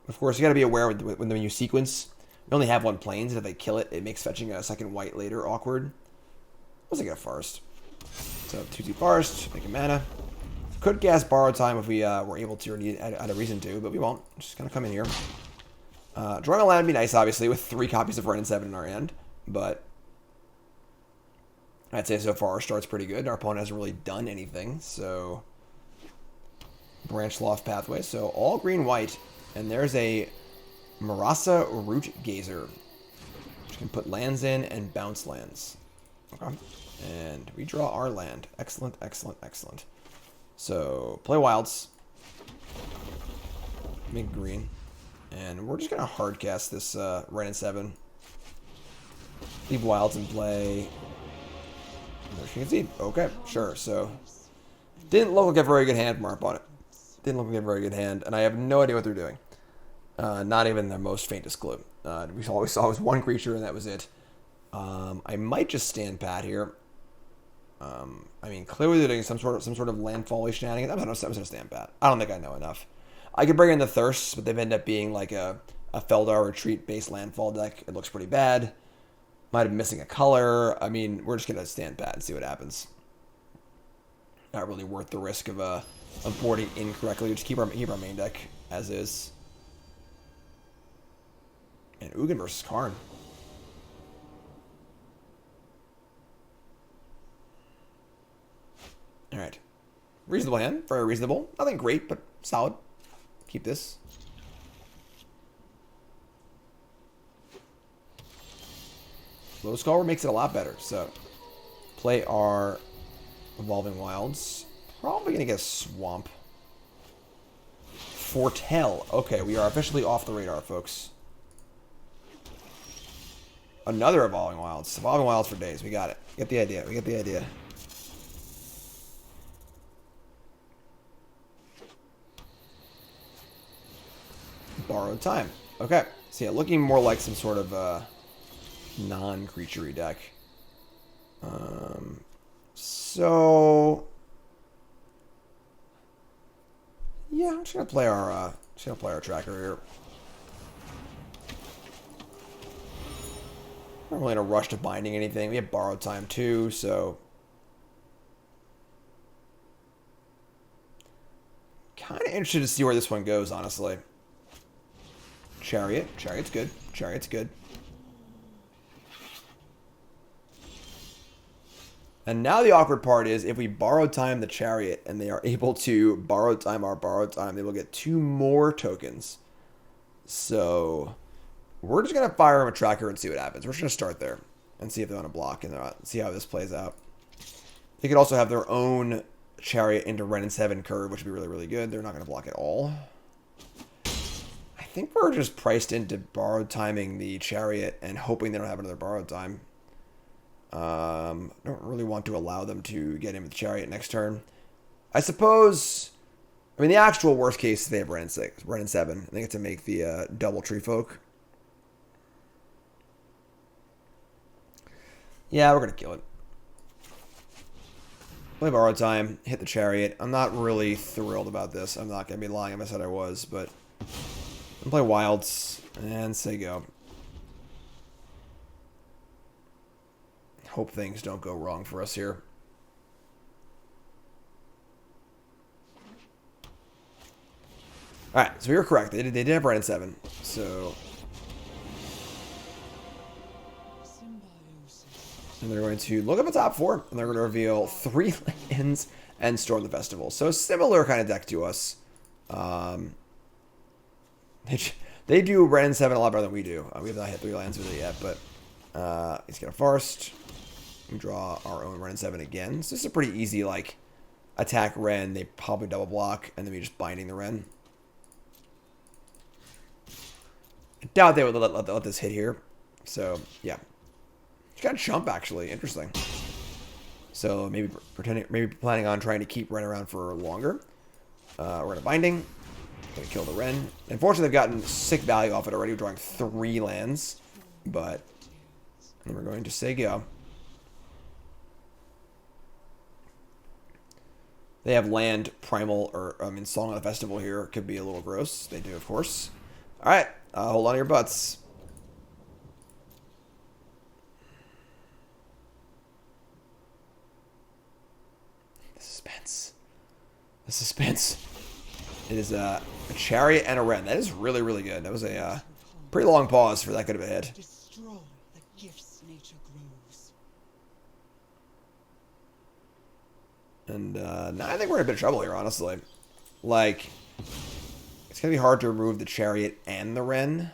Of course, you got to be aware when you sequence, we only have one planes, and if they kill it, it makes fetching a second white later awkward. Let's get a Forest. So 2/2 Forest, making mana. Could cast Borrow Time if we were able to or had a reason to, but we won't. Just gonna come in here. Drawing a land would be nice, obviously, with 3 copies of Wrenn and Seven in our hand, but I'd say so far our start's pretty good. Our opponent hasn't really done anything, so Branchloft Pathway. So all green-white, and there's a Marasa Root Gazer, which can put lands in and bounce lands. Okay. And we draw our land. Excellent, excellent, excellent. So, play Wilds. Make green. And we're just going to hardcast this Wrenn and Seven. Leave Wilds in play. There she can see. Okay, sure. So, didn't look like a very good hand from our opponent. Didn't look like a very good hand. And I have no idea what they're doing. Not even the most faintest clue. We always saw was one creature and that was it. I might just stand pat here. I mean, clearly they're doing some sort of landfall shenanigans. I'm just gonna stand pat. I don't think I know enough. I could bring in the Thirsts, but they've ended up being like a Felidar Retreat based landfall deck. It looks pretty bad. Might have been missing a color. I mean, we're just gonna stand pat and see what happens. Not really worth the risk of boarding incorrectly. Just keep our main deck as is. And Ugin versus Karn. Alright. Reasonable hand. Very reasonable. Nothing great, but solid. Keep this. Lotus Cobra makes it a lot better. So, play our Evolving Wilds. Probably going to get a Swamp. Foretell. Okay, we are officially off the radar, folks. Another Evolving Wilds. Evolving Wilds for days. We got it. Get the idea. We get the idea. Borrowed Time. Okay. So yeah, looking more like some sort of non-creature-y deck. So yeah, I'm just gonna play our tracker here. I'm not really in a rush to binding anything. We have Borrowed Time too, so kind of interested to see where this one goes, honestly. Chariot. Chariot's good. Chariot's good. And now the awkward part is if we Borrow Time the Chariot and they are able to Borrow Time our Borrowed Time, they will get 2 more tokens. So we're just going to fire him a tracker and see what happens. We're just going to start there and see if they want to block and see how this plays out. They could also have their own Chariot into Wrenn and Seven curve, which would be really, really good. They're not going to block at all. I think we're just priced into Borrowed Timing the Chariot and hoping they don't have another Borrowed Time. Don't really want to allow them to get in with the Chariot next turn. I suppose, I mean, the actual worst case is they have Wrenn and Seven. They get to make the double Tree Folk. Yeah, we're going to kill it. Play Borrowed Time, hit the Chariot. I'm not really thrilled about this. I'm not going to be lying if I said I was, but I'm play Wilds and say go. Hope things don't go wrong for us here. Alright, so we were correct. They did have Wrenn and Seven. So, and they're going to look at the top 4, and they're going to reveal 3 lands and Storm the Festival. So similar kind of deck to us. They do Wrenn and Seven a lot better than we do. We have not hit 3 lands with it yet, but he's got a Forest. We draw our own Wrenn and Seven again. So this is a pretty easy, like, attack Wrenn. They probably double block, and then we just binding the Wrenn. I doubt they would let this hit here. So, yeah. She got a chump, actually. Interesting. So, maybe planning on trying to keep Wrenn around for longer. We're going to binding. Going to kill the Wrenn. Unfortunately, they've gotten sick value off it already. We're drawing 3 lands. But we're going to say go. They have land, primal, or I mean, Song of the Festival here could be a little gross. They do, of course. All right, hold on to your butts. The suspense. The suspense. It is a Chariot and a Wrenn. That is really, really good. That was a pretty long pause for that good of a hit. Destroy the gifts nature grows. And now I think we're in a bit of trouble here, honestly. Like, it's going to be hard to remove the Chariot and the Wrenn.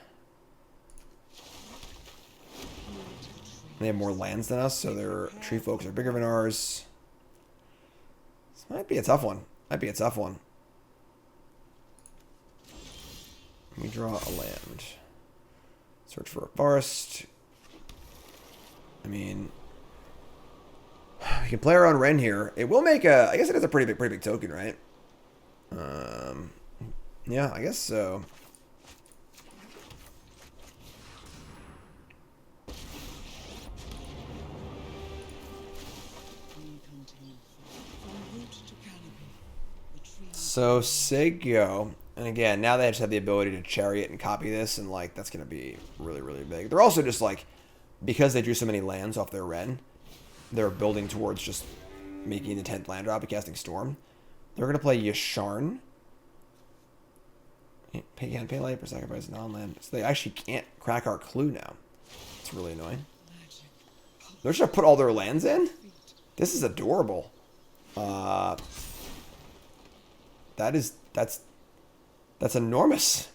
They have more lands than us, so their tree folks are bigger than ours. This might be a tough one. Might be a tough one. We draw a land. Search for a forest. I mean, we can play our own Wrenn here. It will make a. I guess it is a pretty big token, right? Yeah, I guess so. So say go. And again, now they just have the ability to Chariot and copy this, and like that's gonna be really, really big. They're also just like, because they drew so many lands off their Wrenn, they're building towards just making the 10th land drop and casting Storm. They're gonna play Yasharn. Pay light for sacrifice non-land. So they actually can't crack our clue now. It's really annoying. They're just gonna put all their lands in? This is adorable. That's enormous.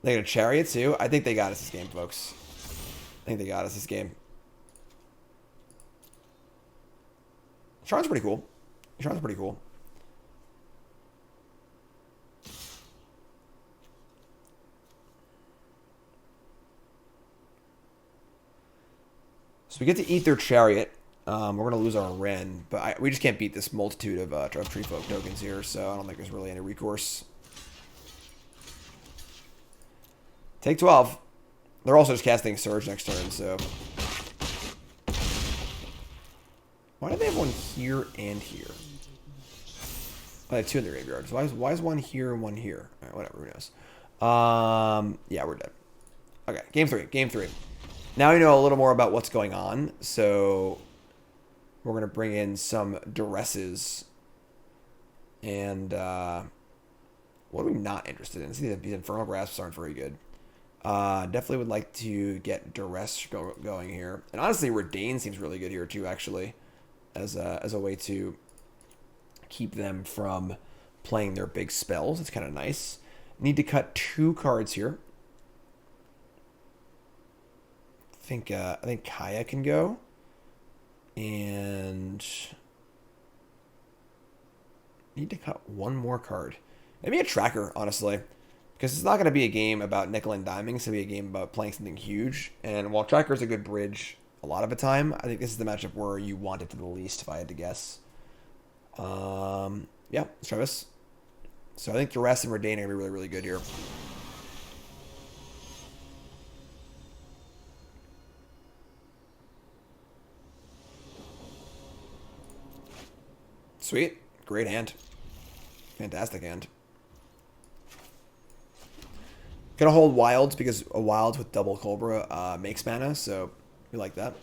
They got a Chariot too. I think they got us this game, folks. I think they got us this game. Yasharn's pretty cool. Yasharn's pretty cool. So we get to eat their Chariot. We're going to lose our Wrenn, but we just can't beat this multitude of tree folk tokens here, so I don't think there's really any recourse. Take 12. They're also just casting Surge next turn, so... Why do they have one here and here? Oh, they have two in the graveyard. So why is one here and one here? Alright, whatever, who knows. Yeah, we're dead. Okay, game 3. Game 3. Now we know a little more about what's going on, so... We're going to bring in some Duresses. And, what are we not interested in? See, these Infernal Grasps aren't very good. Definitely would like to get Duress going here. And honestly, Reidane seems really good here, too, actually. As a way to keep them from playing their big spells. It's kind of nice. Need to cut 2 cards here. I think Kaya can go. And need to cut 1 more card. Maybe a Tracker, honestly. Because it's not going to be a game about nickel and diming. It's going to be a game about playing something huge. And while Tracker is a good bridge a lot of the time, I think this is the matchup where you want it to the least, if I had to guess. Yeah, let's try this. So I think Duress and Reidane are going to be really, really good here. Sweet. Great hand. Fantastic hand. Gonna hold Wilds because a Wilds with double Cobra makes mana, so we like that.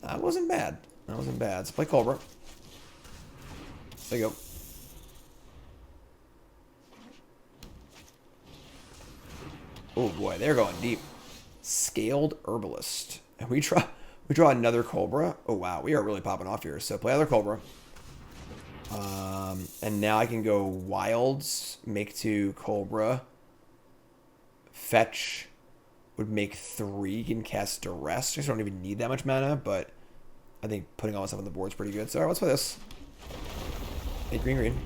That wasn't bad. That wasn't bad. Let's play Cobra. There you go. Oh boy, they're going deep. Scaled Herbalist. And we draw another Cobra. Oh wow, we are really popping off here. So play other Cobra. And now I can go Wilds, make 2 Cobra. Fetch would make 3. You can cast Duress. I just don't even need that much mana, but I think putting all this up on the board is pretty good. So alright, let's play this. 8 green.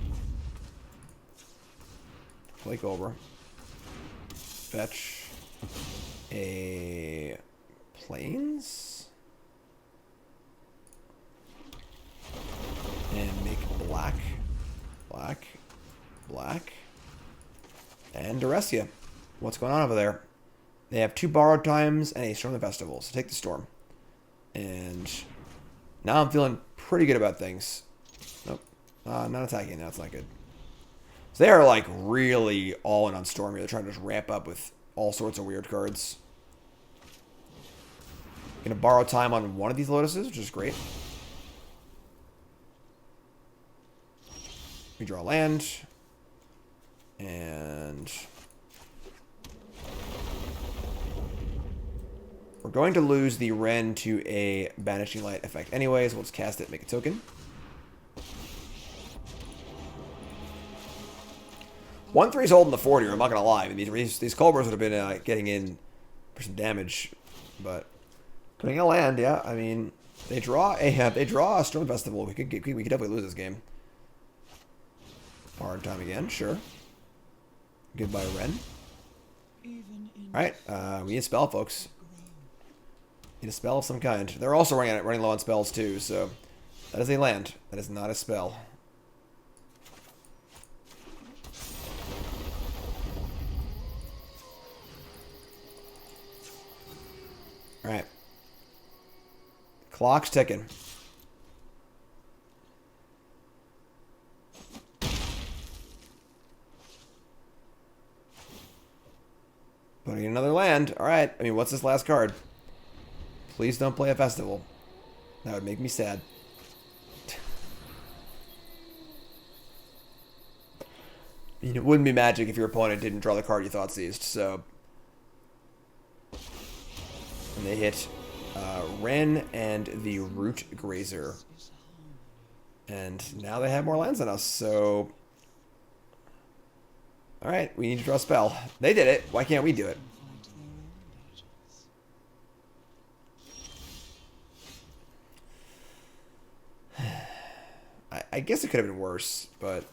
Play Cobra. Fetch a Plains. And make black, and Duressia. What's going on over there? They have 2 borrowed times and a Storm of the Festival. So take the Storm. And Now I'm feeling pretty good about things. Nope. Not attacking. That's not good. So they are like really all in on Storm here. They're trying to just ramp up with all sorts of weird cards. Gonna borrow time on one of these Lotuses, which is great. We draw land. And we're going to lose the Wrenn to a Banishing Light effect anyways. We'll just cast it, make a token. 1-3 is holding the fort here, I'm not going to lie. I mean, these Cobras would have been getting in for some damage. But putting a land, yeah, I mean, they draw a Storm Festival. We could definitely lose this game. Hard time again, sure. Goodbye, Wrenn. Alright, we need a spell, folks. Need a spell of some kind. They're also running low on spells, too, so that is a land. That is not a spell. Alright. Clock's ticking. Putting in another land. Alright. I mean, what's this last card? Please don't play a festival. That would make me sad. I mean, it wouldn't be Magic if your opponent didn't draw the card you thought seized, so... And they hit Wrenn and the Root Grazer. And now they have more lands than us, so... Alright, we need to draw a spell. They did it. Why can't we do it? I guess it could have been worse, but...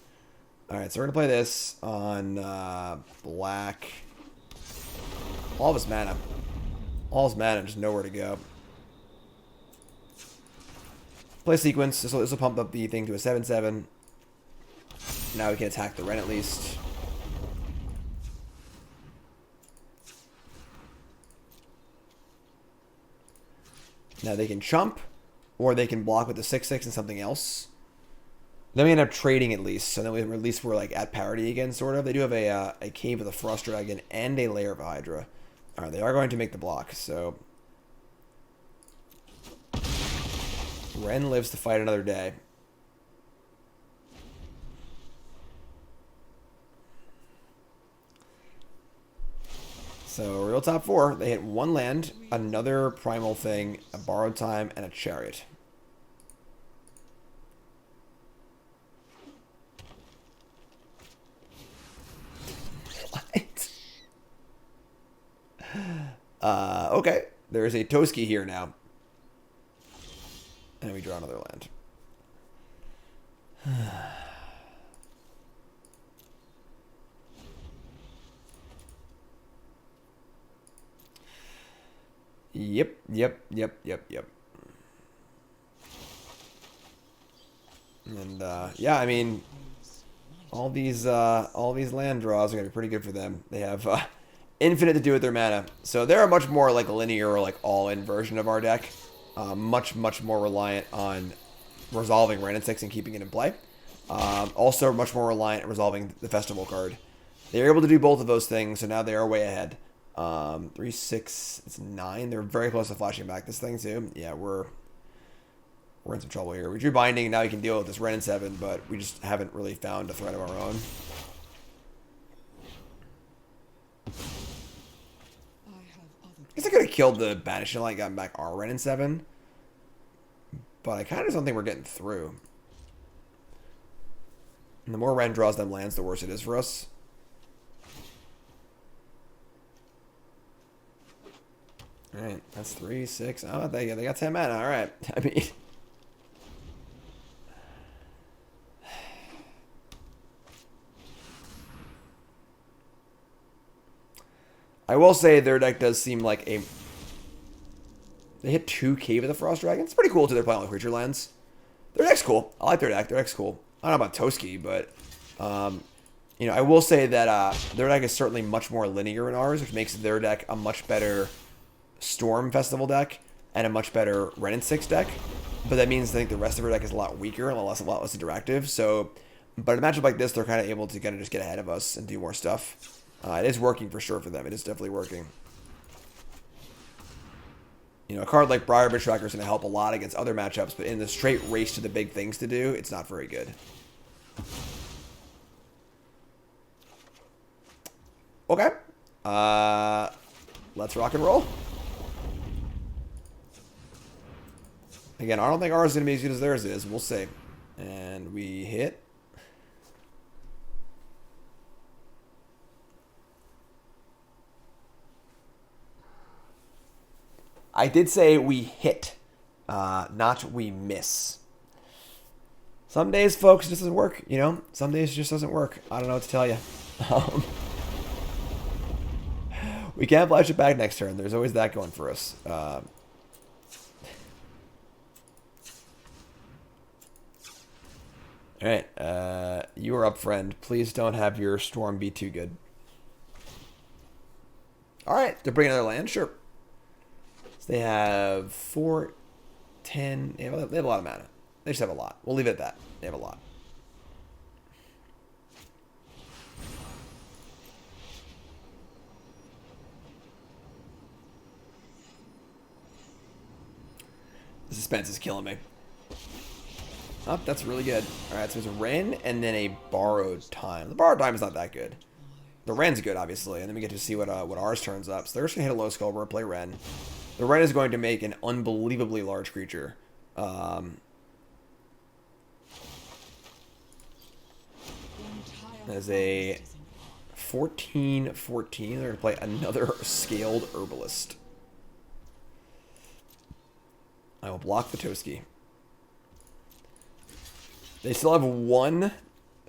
Alright, so we're going to play this on black. All of his mana. All his mana, just nowhere to go. Play sequence. This will pump up the thing to a 7/7. Now we can attack the Wrenn at least. Now they can chump, or they can block with the 6/6 and something else. Then we end up trading at least, so then at least we're like at parity again, sort of. They do have a Cave of the Frost Dragon and a Lair of a Hydra. Alright, they are going to make the block, so... Wrenn lives to fight another day. So, real top four. They hit one land, another primal thing, a borrowed time, and a chariot. What? Okay. There's a Toski here now. And we draw another land. Yep. And yeah, I mean, all these land draws are gonna be pretty good for them. They have infinite to do with their mana, so they're a much more like linear, like all-in version of our deck. Much more reliant on resolving Wrenn and 6 and keeping it in play. Also much more reliant on resolving the festival card. They're able to do both of those things, so now they are way ahead. 3, 6, it's 9. They're very close to flashing back this thing too. Yeah, we're in some trouble here. We drew Binding, now we can deal with this Wrenn and 7, but we just haven't really found a threat of our own. I guess I could have killed the Banishing Light, gotten back our Wrenn and 7. But I kind of don't think we're getting through. And the more Wrenn draws them lands, the worse it is for us. Alright, that's 3, 6. Oh, they got 10 mana. Alright. I mean... I will say their deck does seem like a... They hit 2 Cave of the Frost Dragon. It's pretty cool too. They're playing all creature lands. Their deck's cool. I like their deck. Their deck's cool. I don't know about Toski, but... you know, I will say that their deck is certainly much more linear than ours, which makes their deck a much better Storm Festival deck and a much better Wrenn and 6 deck. but that means I think the rest of her deck is a lot weaker and a lot less interactive. So, but in a matchup like this, they're kind of able to kind of just get ahead of us and do more stuff. It is working for sure for them. It is definitely working. You know, a card like Briarbridge Tracker is going to help a lot against other matchups, but in the straight race to the big things to do, it's not very good. Okay. Let's rock and roll. Again, I don't think ours is going to be as good as theirs is. We'll see. And we hit. I did say we hit, not we miss. Some days, folks, it just doesn't work, you know? Some days it just doesn't work. I don't know what to tell you. We can't flash it back next turn. There's always that going for us. Alright, you are up, friend. Please don't have your storm be too good. Alright, they're bringing another land? Sure. So they have 4, 10... They have a lot of mana. They just have a lot. We'll leave it at that. They have a lot. The suspense is killing me. Oh, that's really good. Alright, so it's a Wrenn and then a Borrowed Time. The Borrowed Time is not that good. The Wrenn's good, obviously, and then we get to see what ours turns up. So they're just going to hit a Lotus Cobra, play Wrenn. The Wrenn is going to make an unbelievably large creature. As a 14/14, they're going to play another Scaled Herbalist. I will block the Toski. They still have one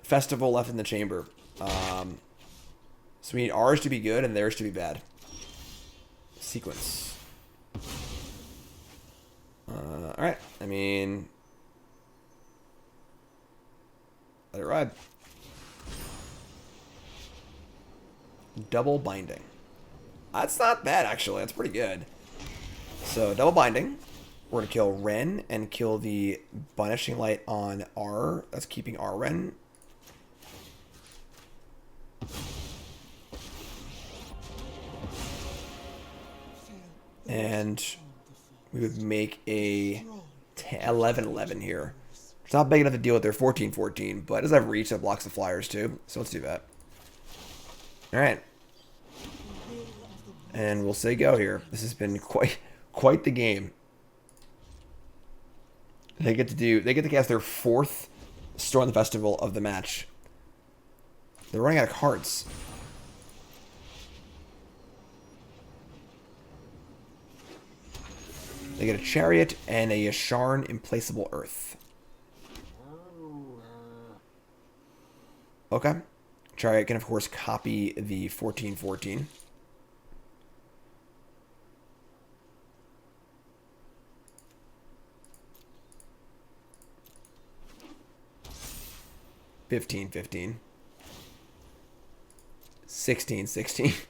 festival left in the chamber. So we need ours to be good and theirs to be bad. Sequence. Alright. I mean... let it ride. Double Binding. That's not bad, actually. That's pretty good. So, Double Binding. We're going to kill Wrenn and kill the Banishing Light on R. That's keeping our Wrenn. And we would make a 11/11 here. It's not big enough to deal with their 14/14, but it does have reach that blocks the flyers too. So let's do that. Alright. And we'll say go here. This has been quite the game. They get to cast their 4th Storm the Festival of the match. They're running out of cards. They get a Chariot and a Yasharn Implacable Earth. Okay. Chariot can, of course, copy the 14/14. (15/15). 16/16.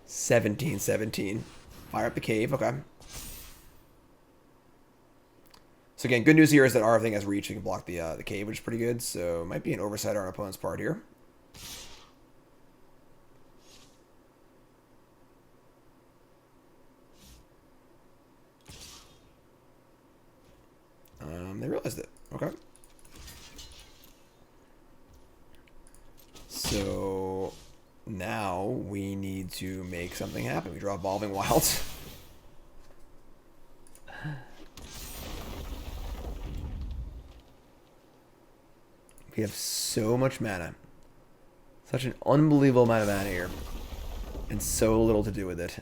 17/17. Fire up the cave. Okay. So again, good news here is that our thing has reach. We can block the cave, which is pretty good. So it might be an oversight on our opponent's part here. They realized it. Okay. So now we need to make something happen. We draw Evolving Wilds. We have so much mana. Such an unbelievable amount of mana here. And so little to do with it.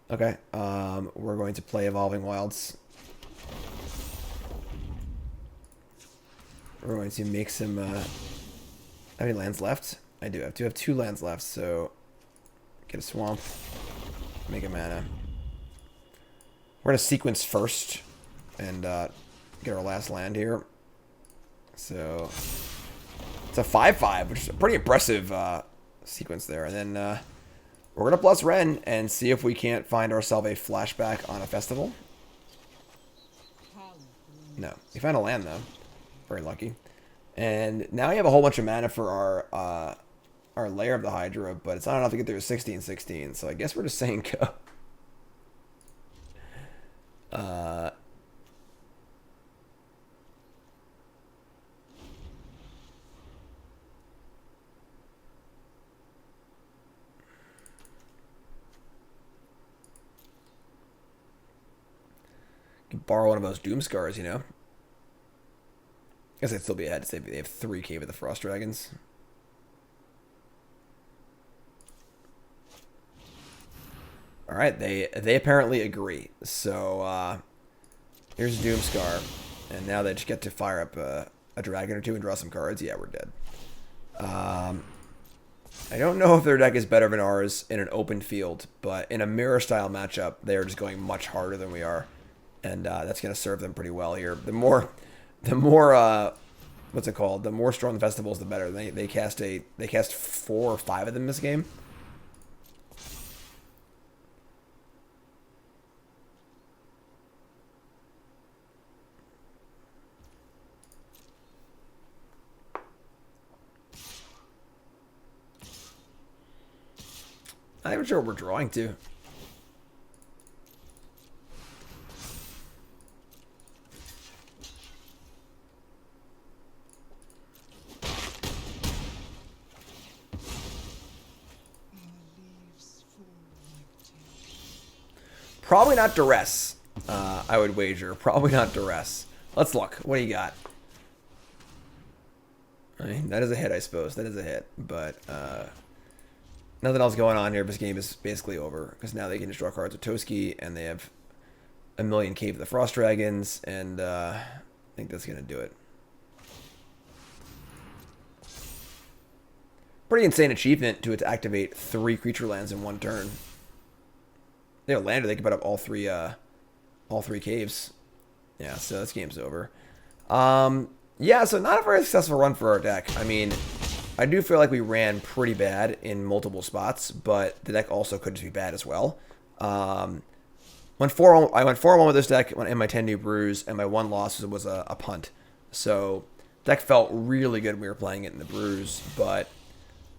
Okay. We're going to play Evolving Wilds. We're going to make some... how many lands left? I do have 2 lands left, so... get a swamp. Make a mana. We're going to sequence first. And get our last land here. So... it's a 5/5, which is a pretty impressive sequence there. And then We're going to plus Wrenn and see if we can't find ourselves a flashback on a festival. No. We found a land, though. Very lucky. And now we have a whole bunch of mana for our Lair of the Hydra, but it's not enough to get through 16-16, so I guess we're just saying go. Borrow one of those Doom Scars, you know? I guess I'd still be ahead. They have 3 Cave of the Frost Dragons. Alright, they apparently agree. So, here's Doom Scar. And now they just get to fire up a dragon or two and draw some cards. Yeah, we're dead. I don't know if their deck is better than ours in an open field, but in a mirror-style matchup, they're just going much harder than we are. And that's going to serve them pretty well here. The more, what's it called? The more strong the festivals, the better. They cast 4 or 5 of them this game. I'm not even sure what we're drawing to. Probably not Duress, I would wager. Probably not Duress. Let's look. What do you got? I mean, that is a hit, I suppose. That is a hit. But nothing else going on here. This game is basically over. Because now they can just draw cards with Toski. And they have a million Cave of the Frost Dragons. And I think that's going to do it. Pretty insane achievement to activate 3 creature lands in 1 turn. They have a lander, they can put up all three caves. Yeah, so this game's over. Yeah, so not a very successful run for our deck. I mean, I do feel like we ran pretty bad in multiple spots, but the deck also could just be bad as well. I went 4-1 with this deck in my 10 new brews, and my 1 loss was a punt. So deck felt really good when we were playing it in the brews, but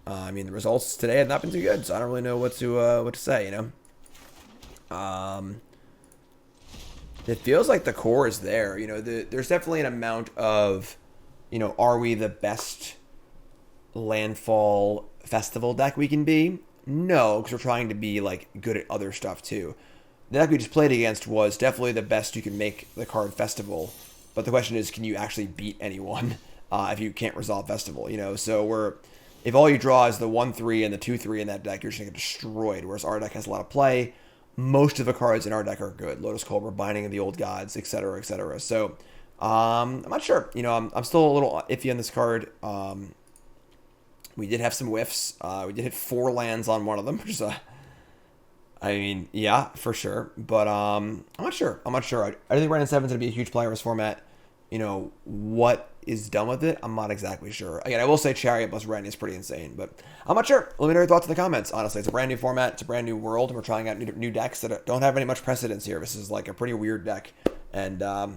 I mean the results today have not been too good, so I don't really know what to say, you know. It feels like the core is there. You know, there's definitely an amount of, you know, are we the best Landfall festival deck we can be? No, because we're trying to be, like, good at other stuff, too. The deck we just played against was definitely the best you can make the card festival. But the question is, can you actually beat anyone if you can't resolve festival, you know? So if all you draw is the 1-3 and the 2-3 in that deck, you're just going to get destroyed, whereas our deck has a lot of play. Most of the cards in our deck are good. Lotus Cobra, Binding of the Old Gods, etc., etc. So, I'm not sure. You know, I'm still a little iffy on this card. We did have some whiffs. We did hit 4 lands on one of them, which is I mean, yeah, for sure. But I'm not sure. I think Wrenn and Seven's going to be a huge player in this format. You know, what is done with it, I'm not exactly sure. Again, I will say Chariot plus Wrenn is pretty insane, but I'm not sure. Let me know your thoughts in the comments. Honestly, it's a brand new format. It's a brand new world, and we're trying out new decks that don't have any much precedence here. This is like a pretty weird deck, and I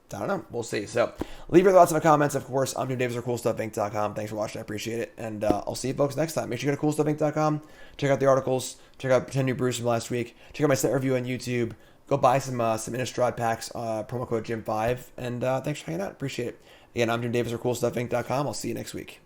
don't know. We'll see. So leave your thoughts in the comments. Of course, I'm Jim Davis or CoolStuffInc.com. Thanks for watching. I appreciate it, and I'll see you folks next time. Make sure you go to CoolStuffInc.com. Check out the articles. Check out 10 new brews from last week. Check out my set review on YouTube. Go buy some Innistrad packs, promo code Jim5, and thanks for hanging out. Appreciate it. Again, I'm Jim Davis or CoolStuffInc.com. I'll see you next week.